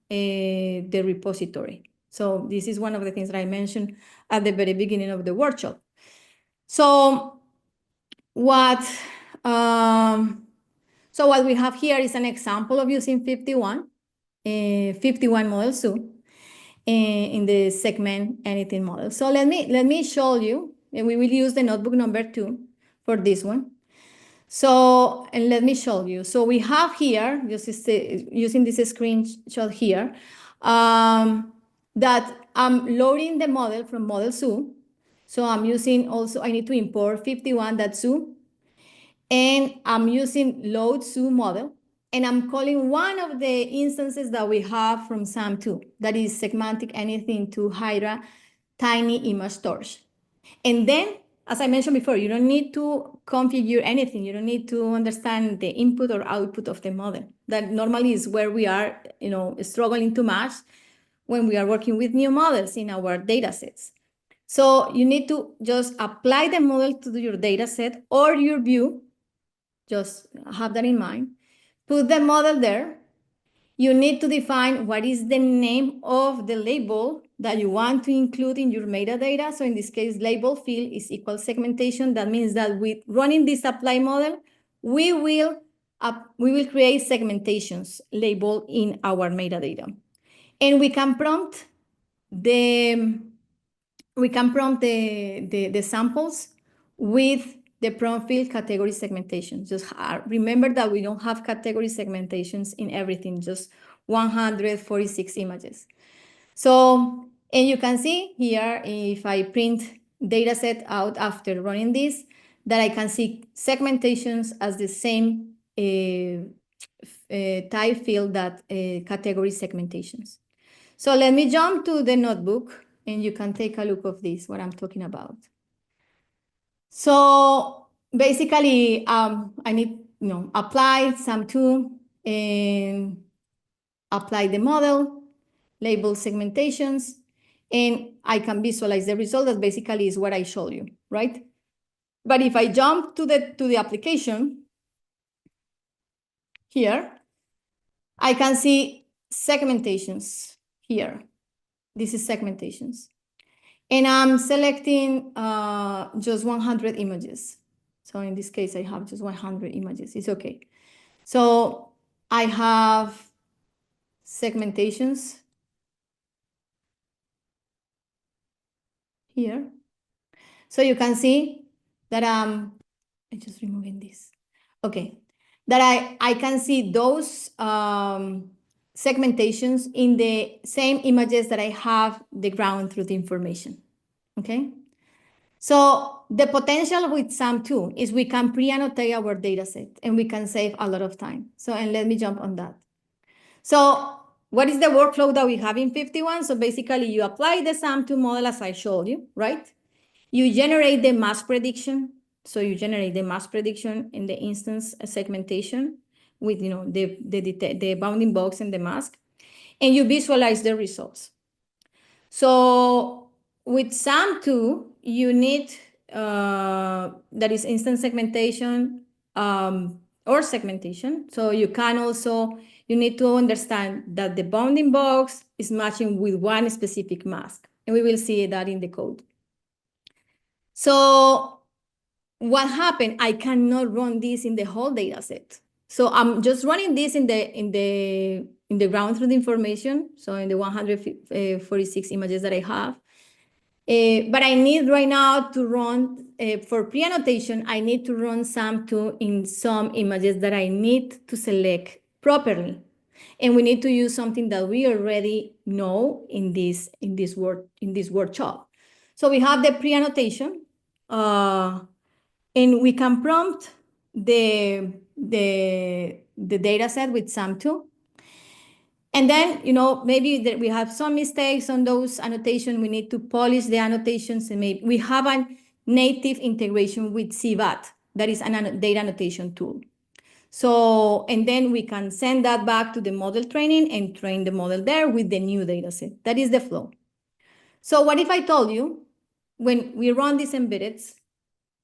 the repository. So this is one of the things that I mentioned at the very beginning of the workshop. So what we have here is an example of using 51 model zoo in the segment anything model. So let me show you, and we will use the notebook number 2 for this one. So, and let me show you. So we have here, just using this screenshot here, that I'm loading the model from Model Zoo. So I'm using also, I need to import 51.zoo, and I'm using load zoo model, and I'm calling one of the instances that we have from SAM2, that is Segmentic Anything to Hydra Tiny Image Storage. And then, as I mentioned before, you don't need to configure anything. You don't need to understand the input or output of the model. That normally is where we are, struggling too much when we are working with new models in our data sets. So you need to just apply the model to your data set or your view. Just have that in mind. Put the model there. You need to define what is the name of the label that you want to include in your metadata. So in this case, label field is equal segmentation. That means that with running this apply model, we will create segmentations label in our metadata. And we can prompt the samples with the prompt field category segmentation. Just remember that we don't have category segmentations in everything, just 146 images. So, and you can see here, if I print dataset out after running this, that I can see segmentations as the same type field that category segmentations. So let me jump to the notebook, and you can take a look of this, what I'm talking about. So basically, I need, apply SAM2 and apply the model, label segmentations, and I can visualize the result. That basically is what I showed you, right? But if I jump to the application here, I can see segmentations here. This is segmentations. And I'm selecting just 100 images. So in this case, I have just 100 images. It's okay. So I have segmentations here. So you can see that I'm just removing this. Okay, that I can see those segmentations in the same images that I have the ground truth information. Okay, so the potential with SAM2 is we can pre-annotate our data set and we can save a lot of time. So, and let me jump on that. So what is the workflow that we have in FiftyOne? So basically you apply the SAM2 model as I showed you, right? You generate the mask prediction. So you generate the mask prediction in the instance segmentation with the bounding box and the mask, and you visualize the results. So with SAM2, you need that is instance segmentation or segmentation. So you need to understand that the bounding box is matching with one specific mask, and we will see that in the code. So what happened? I cannot run this in the whole data set. So I'm just running this in the ground truth information. So in the 146 images that I have. But I need right now to run, for pre-annotation, I need to run SAM2 in some images that I need to select properly. And we need to use something that we already know in this workshop. So we have the pre-annotation, and we can prompt the data set with SAM2. And then, maybe we have some mistakes on those annotations. We need to polish the annotations, and maybe we have a native integration with CVAT, that is a data annotation tool. So, and then we can send that back to the model training and train the model there with the new data set. That is the flow. So what if I told you, when we run these embeddeds,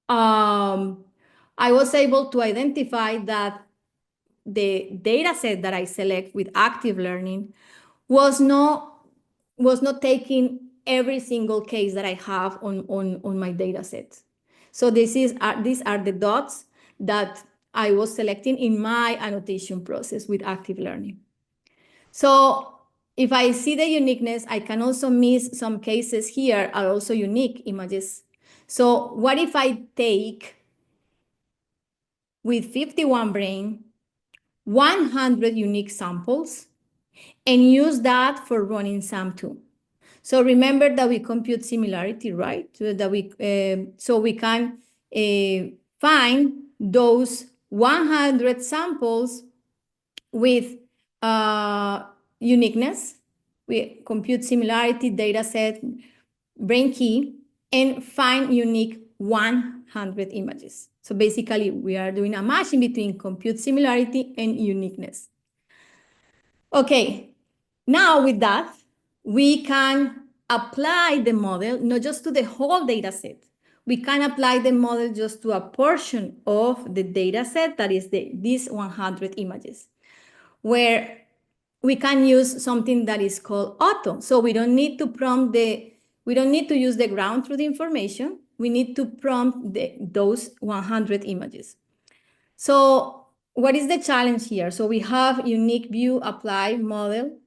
I was able to identify that the data set that I select with active learning was not taking every single case that I have on my data set. So these are the dots that I was selecting in my annotation process with active learning. So if I see the uniqueness, I can also miss some cases here are also unique images. So what if I take with FiftyOne Brain 100 unique samples and use that for running SAM2? So remember that we compute similarity, right? So we can find those 100 samples with uniqueness. We compute similarity, data set, brain key, and find unique 100 images. So basically, we are doing a matching between compute similarity and uniqueness. Okay, now with that, we can apply the model not just to the whole data set. We can apply the model just to a portion of the data set, that is these 100 images, where we can use something that is called auto. So we don't need to use the ground truth information. We need to prompt those 100 images. So what is the challenge here? So we have unique view apply model,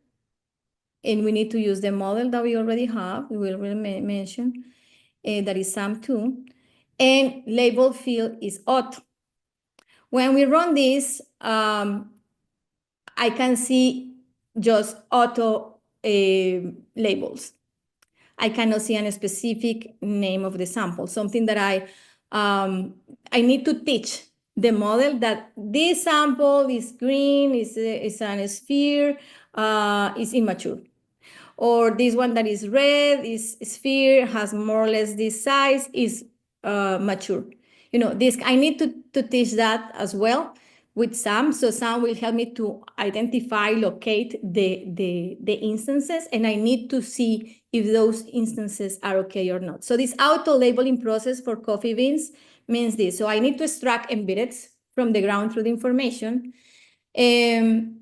and we need to use the model that we already have. We will mention that is SAM2, and label field is auto. When we run this, I can see just auto labels. I cannot see a specific name of the sample, something that I need to teach the model that this sample is green, is a sphere, is immature. Or this one that is red, is sphere, has more or less this size, is mature. This I need to teach that as well with SAM. So SAM will help me to identify, locate the instances, and I need to see if those instances are okay or not. So this auto-labeling process for coffee beans means this. So I need to extract embeddeds from the ground truth information. And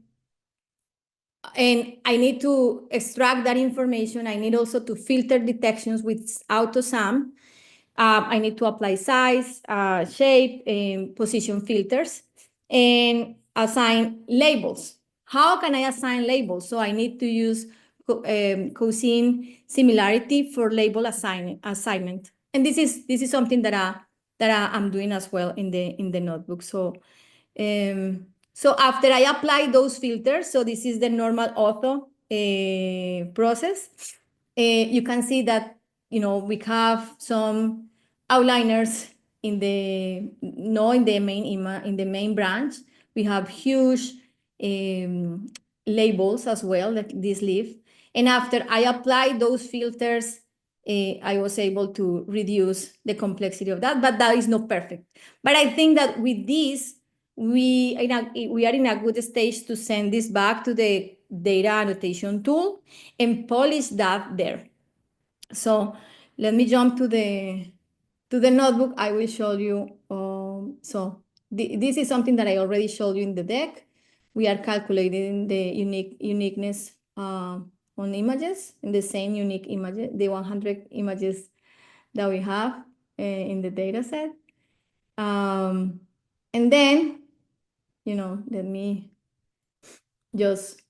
I need to extract that information. I need also to filter detections with AutoSum. I need to apply size, shape, and position filters, and assign labels. How can I assign labels? So I need to use Cosine Similarity for label assignment. And this is something that I'm doing as well in the notebook. So after I apply those filters, so this is the normal auto process. You can see that we have some outliners in the main branch. We have huge labels as well, like this leaf. And after I apply those filters, I was able to reduce the complexity of that, but that is not perfect. But I think that with this, we are in a good stage to send this back to the data annotation tool and polish that there. So let me jump to the notebook. I will show you. This is something that I already showed you in the deck. We are calculating the uniqueness on images, in the same unique images, the 100 images that we have in the data set. And then, let me just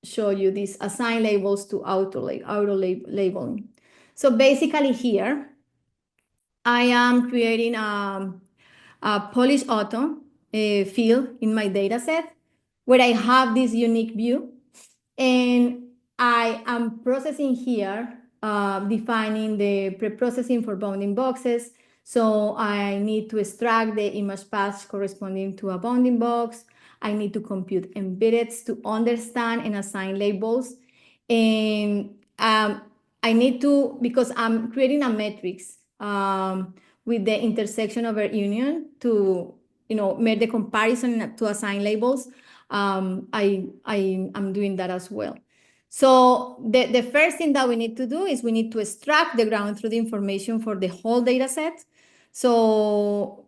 show you these assign labels to auto labeling. So basically here, I am creating a polish auto field in my data set where I have this unique view, and I am processing here, defining the pre-processing for bounding boxes. So I need to extract the image paths corresponding to a bounding box. I need to compute embeddeds to understand and assign labels. And I need to, because I'm creating a matrix with the intersection over union to make the comparison to assign labels. I'm doing that as well. So the first thing that we need to do is we need to extract the ground truth information for the whole data set. So,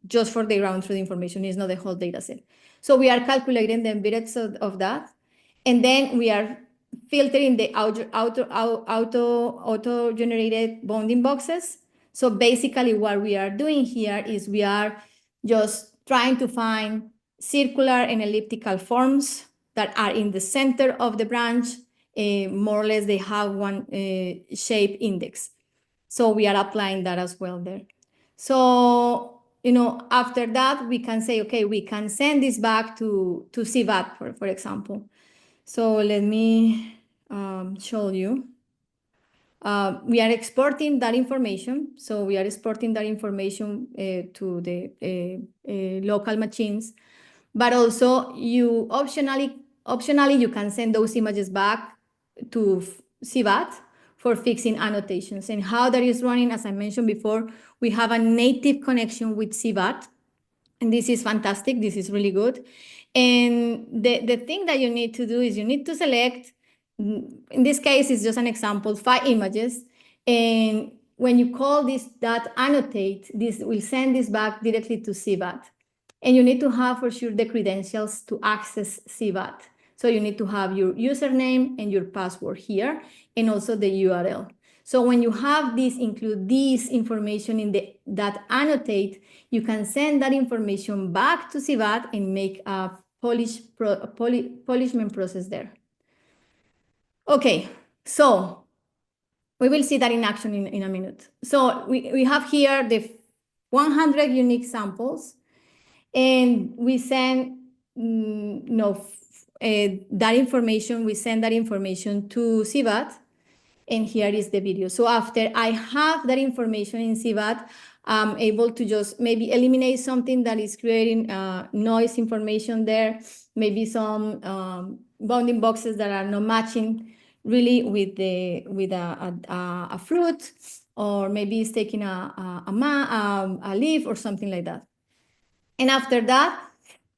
just for the ground truth information, is not the whole data set. So we are calculating the embeddeds of that. And then we are filtering the auto-generated bounding boxes. So basically what we are doing here is we are just trying to find circular and elliptical forms that are in the center of the branch. More or less, they have one shape index. So we are applying that as well there. So, after that, we can say, okay, we can send this back to CVAT, for example. So let me show you. We are exporting that information. So we are exporting that information to the local machines. But also, optionally, you can send those images back to CVAT for fixing annotations. And how that is running, as I mentioned before, we have a native connection with CVAT. And this is fantastic. This is really good. And the thing that you need to do is you need to select, in this case, it's just an example, 5 images. And when you call this .annotate, this will send this back directly to CVAT. And you need to have for sure the credentials to access CVAT. So you need to have your username and your password here, and also the URL. So when you have this, include this information in the .annotate, you can send that information back to CVAT and make a polishment process there. Okay, so we will see that in action in a minute. So we have here the 100 unique samples, and we send that information. We send that information to CVAT, and here is the video. So after I have that information in CVAT, I'm able to just maybe eliminate something that is creating noise information there, maybe some bounding boxes that are not matching really with a fruit, or maybe it's taking a leaf or something like that. And after that,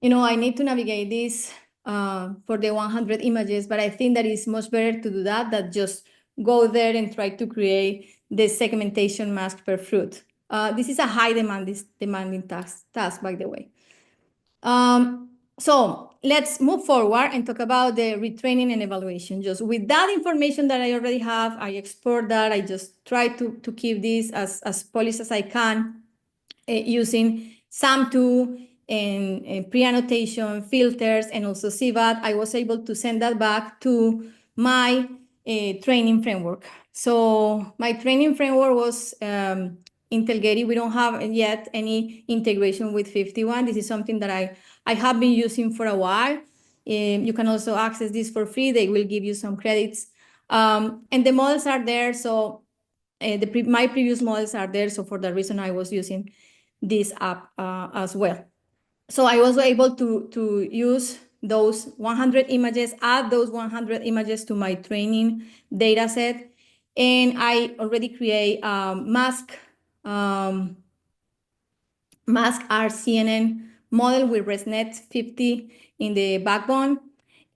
I need to navigate this for the 100 images, but I think that it's much better to do that than just go there and try to create the segmentation mask per fruit. This is a high demanding task, by the way. So let's move forward and talk about the retraining and evaluation. Just with that information that I already have, I export that. I just try to keep this as polished as I can using SAM2 and pre-annotation filters and also CVAT. I was able to send that back to my training framework. So my training framework was Intelgate. We don't have yet any integration with FiftyOne. This is something that I have been using for a while. You can also access this for free. They will give you some credits. And the models are there. So my previous models are there. So for that reason, I was using this app as well. So I was able to use those 100 images, add those 100 images to my training data set. And I already create a mask RCNN model with ResNet 50 in the backbone.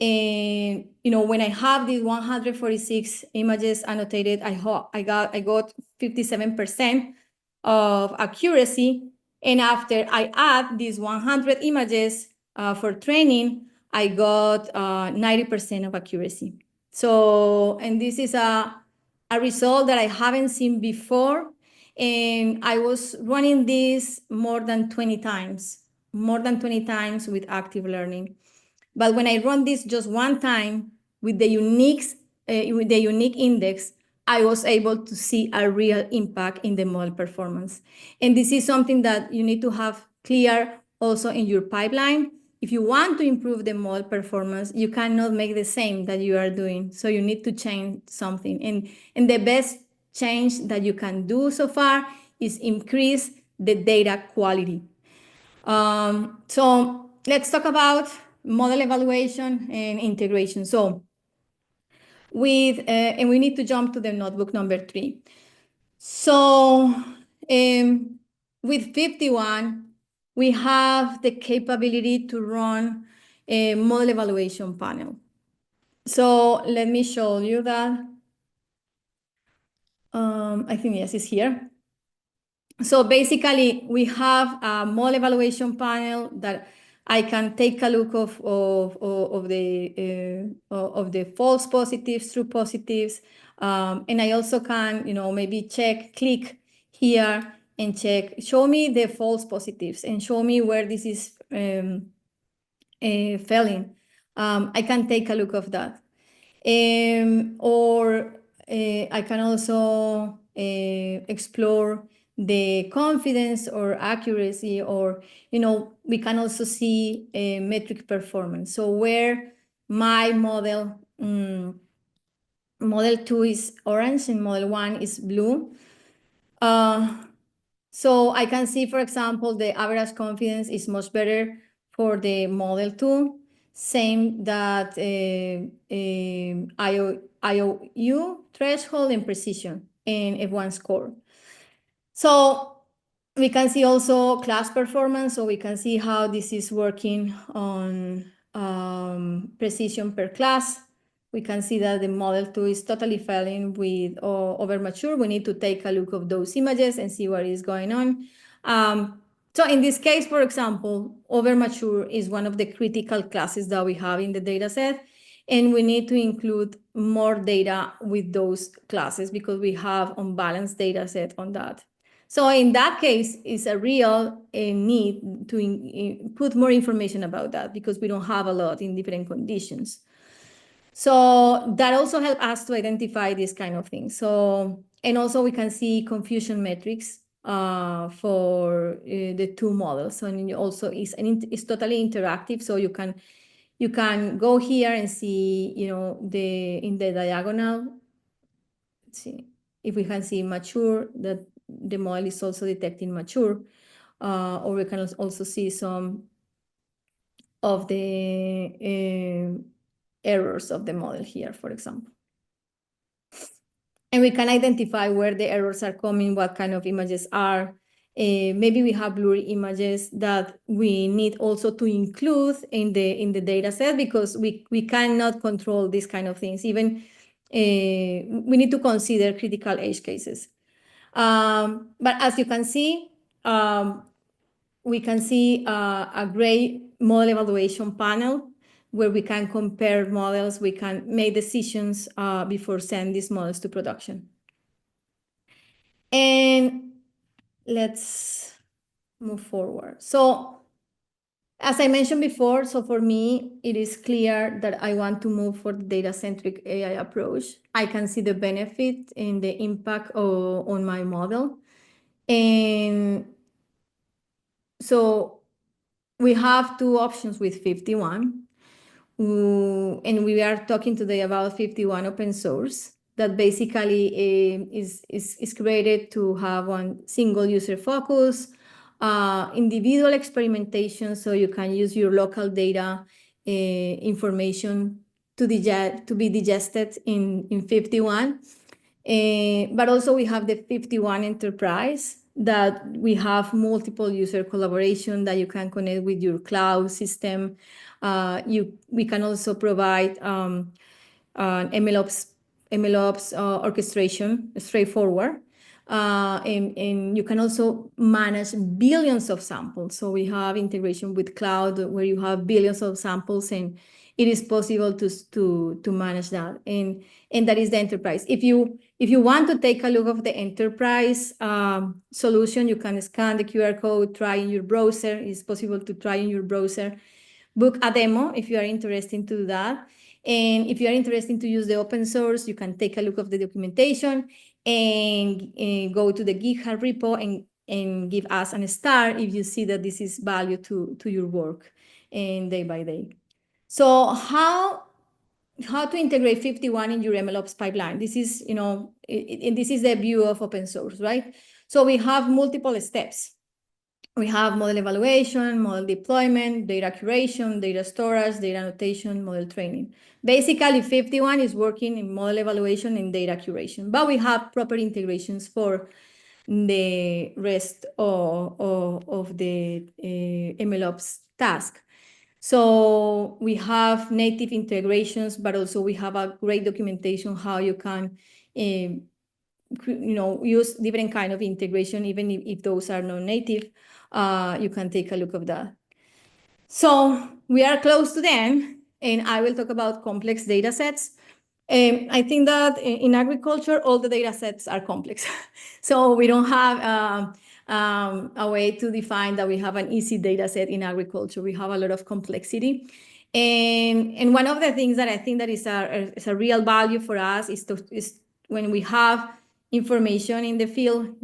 And when I have these 146 images annotated, I got 57% of accuracy. And after I add these 100 images for training, I got 90% of accuracy. So, and this is a result that I haven't seen before. And I was running this more than 20 times with active learning. But when I run this just one time with the unique index, I was able to see a real impact in the model performance. And this is something that you need to have clear also in your pipeline. If you want to improve the model performance, you cannot make the same that you are doing. So you need to change something. And the best change that you can do so far is increase the data quality. So let's talk about model evaluation and integration. So and we need to jump to the notebook number 3. So with FiftyOne, we have the capability to run a model evaluation panel. So let me show you that. I think yes, it's here. So basically, we have a model evaluation panel that I can take a look of the false positives, true positives, and I also can, maybe click here and show me the false positives and show me where this is failing. I can take a look of that, or I can also explore the confidence or accuracy, or we can also see metric performance. So where my model 2 is orange and model 1 is blue. So I can see, for example, the average confidence is much better for the model 2, same that IOU threshold and precision and F1 score. So we can see also class performance. So we can see how this is working on precision per class. We can see that the model 2 is totally failing with over mature. We need to take a look of those images and see what is going on. So in this case, for example, over mature is one of the critical classes that we have in the data set. And we need to include more data with those classes because we have unbalanced data set on that. So in that case, it's a real need to put more information about that because we don't have a lot in different conditions. So that also helps us to identify these kind of things. So, and also we can see confusion metrics for the two models. So and also it's totally interactive. So you can go here and see, in the diagonal, let's see if we can see mature, that the model is also detecting mature, or we can also see some of the errors of the model here, for example. And we can identify where the errors are coming, what kind of images are. Maybe we have blurry images that we need also to include in the data set, because we cannot control these kind of things. Even we need to consider critical edge cases. But as you can see, we can see a great model evaluation panel where we can compare models, we can make decisions before sending these models to production. And let's move forward. So as I mentioned before, so for me, it is clear that I want to move for the data-centric AI approach. I can see the benefit and the impact on my model. And so we have two options with FiftyOne. And we are talking today about FiftyOne open source that basically is created to have one single user focus, individual experimentation, so you can use your local data information to be digested in FiftyOne. But also we have the FiftyOne Enterprise, that we have multiple user collaboration that you can connect with your cloud system. We can also provide MLOps orchestration, straightforward. And you can also manage billions of samples. So we have integration with cloud where you have billions of samples, and it is possible to manage that. And that is the enterprise. If you want to take a look of the enterprise solution, you can scan the QR code, try in your browser. It's possible to try in your browser. Book a demo if you are interested to do that. And if you are interested to use the open source, you can take a look of the documentation and go to the GitHub repo and give us a star if you see that this is value to your work and day by day. So how to integrate FiftyOne in your MLOps pipeline? This is, this is the view of open source, right? So we have multiple steps. We have model evaluation, model deployment, data curation, data storage, data annotation, model training. Basically, FiftyOne is working in model evaluation and data curation, but we have proper integrations for the rest of the MLOps task. So we have native integrations, but also we have a great documentation how you can use different kind of integration, even if those are non-native. You can take a look of that. So we are close to the end, and I will talk about complex data sets. I think that in agriculture, all the data sets are complex. So we don't have a way to define that we have an easy data set in agriculture. We have a lot of complexity. And one of the things that I think that is a real value for us is when we have information in the field,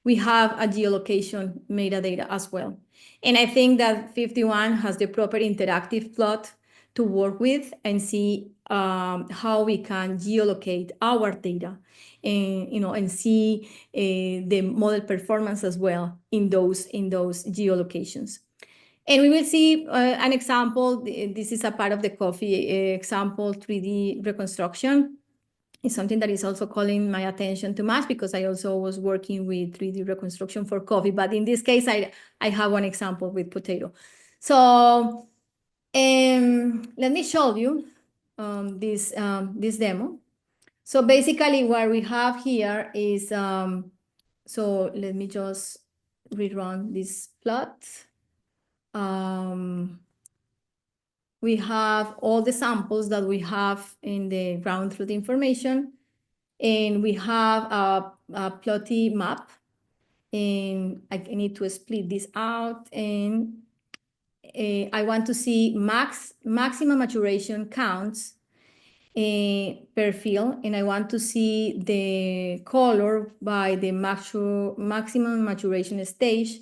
we have a geolocation metadata as well. And I think that FiftyOne has the proper interactive plot to work with and see how we can geolocate our data and see the model performance as well in those geolocations. And we will see an example. This is a part of the coffee example, 3D reconstruction. It's something that is also calling my attention too much because I also was working with 3D reconstruction for coffee. But in this case, I have one example with potato. So let me show you this demo. So basically what we have here is, so let me just rerun this plot. We have all the samples that we have in the ground truth information, and we have a plotty map, and I need to split this out, and I want to see maximum maturation counts per field, and I want to see the color by the maximum maturation stage,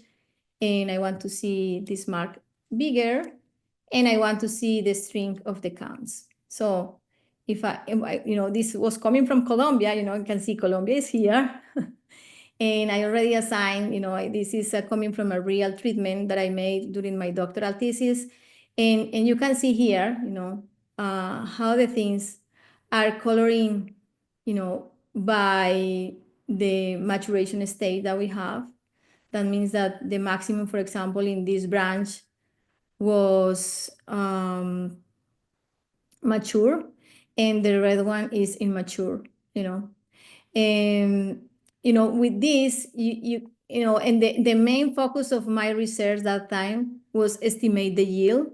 and I want to see this mark bigger, and I want to see the string of the counts. So if this was coming from Colombia, you can see Colombia is here. And I already assigned, this is coming from a real treatment that I made during my doctoral thesis. And you can see here, how the things are coloring by the maturation state that we have. That means that the maximum, for example, in this branch was mature, and the red one is immature, And, with this, and the main focus of my research that time was estimate the yield.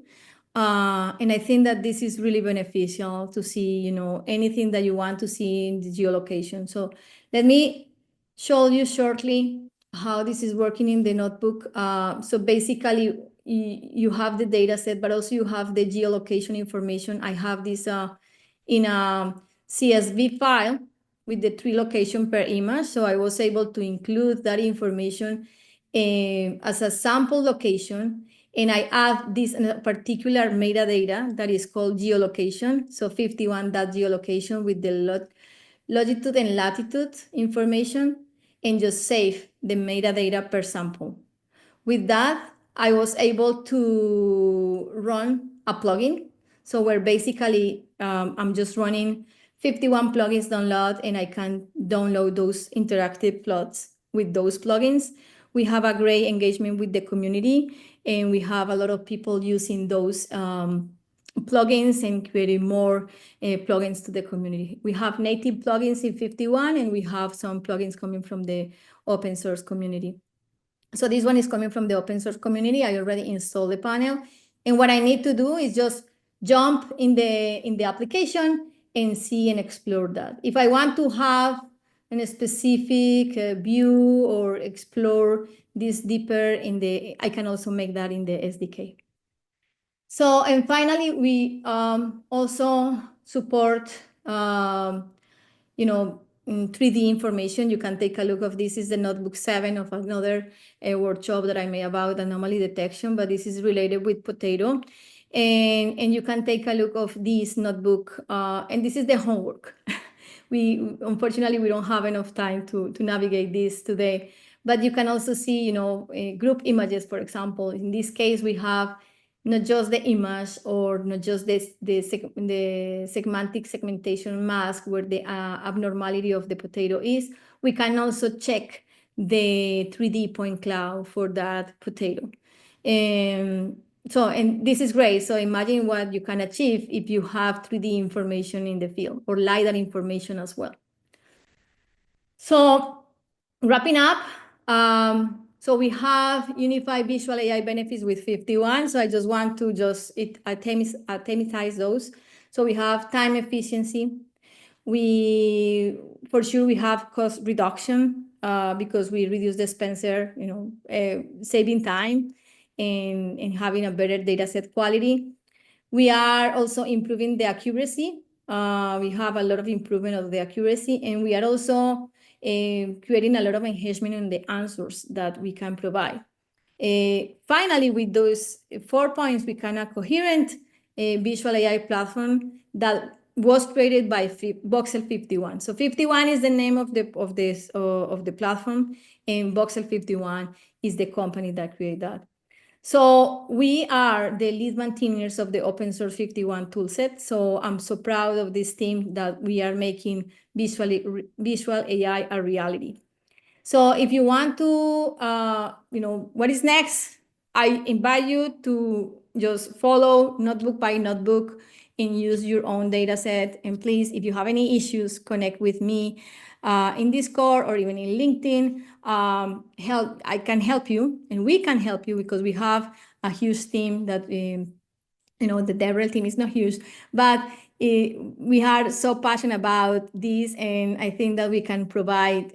And I think that this is really beneficial to see, anything that you want to see in the geolocation. So let me show you shortly how this is working in the notebook. So basically, you have the data set, but also you have the geolocation information. I have this in a CSV file with the 3 location per image. So I was able to include that information as a sample location. And I add this particular metadata that is called geolocation. So 51.geolocation with the longitude and latitude information, and just save the metadata per sample. With that, I was able to run a plugin. So where basically I'm just running 51 plugins download, and I can download those interactive plots with those plugins. We have a great engagement with the community, and we have a lot of people using those plugins and creating more plugins to the community. We have native plugins in 51, and we have some plugins coming from the open source community. So this one is coming from the open source community. I already installed the panel. And what I need to do is just jump in the application and see and explore that. If I want to have a specific view or explore this deeper I can also make that in the SDK. So, and finally, we also support, 3D information. You can take a look of this. Is the notebook 7 of another workshop that I made about anomaly detection, but this is related with potato. And you can take a look of this notebook, and this is the homework. Unfortunately, we don't have enough time to navigate this today, but you can also see, group images, for example. In this case, we have not just the image or not just the semantic segmentation mask where the abnormality of the potato is. We can also check the 3D point cloud for that potato. And this is great. So imagine what you can achieve if you have 3D information in the field, or LiDAR information as well. So wrapping up, so we have unified visual AI benefits with 51. So I just want to itemitize those. So we have time efficiency. For sure we have cost reduction because we reduce the dispenser, saving time and having a better data set quality. We are also improving the accuracy. We have a lot of improvement of the accuracy, and we are also creating a lot of enhancement in the answers that we can provide. Finally, with those 4 points, we can have a coherent visual AI platform that was created by Voxel 51. So 51 is the name of the platform, and Voxel 51 is the company that created that. So we are the lead maintainers of the open source 51 toolset. So I'm so proud of this team that we are making visual AI a reality. So if you want to, what is next, I invite you to just follow notebook by notebook and use your own data set. And please, if you have any issues, connect with me in Discord or even in LinkedIn. I can help you, and we can help you because we have a huge team that, the DevRel team is not huge, but we are so passionate about this, and I think that we can provide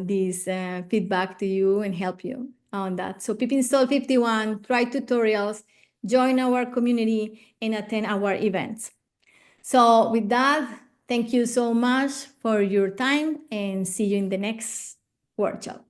this feedback to you and help you on that. So pip install 51, try tutorials, join our community, and attend our events. So with that, thank you so much for your time, and see you in the next workshop.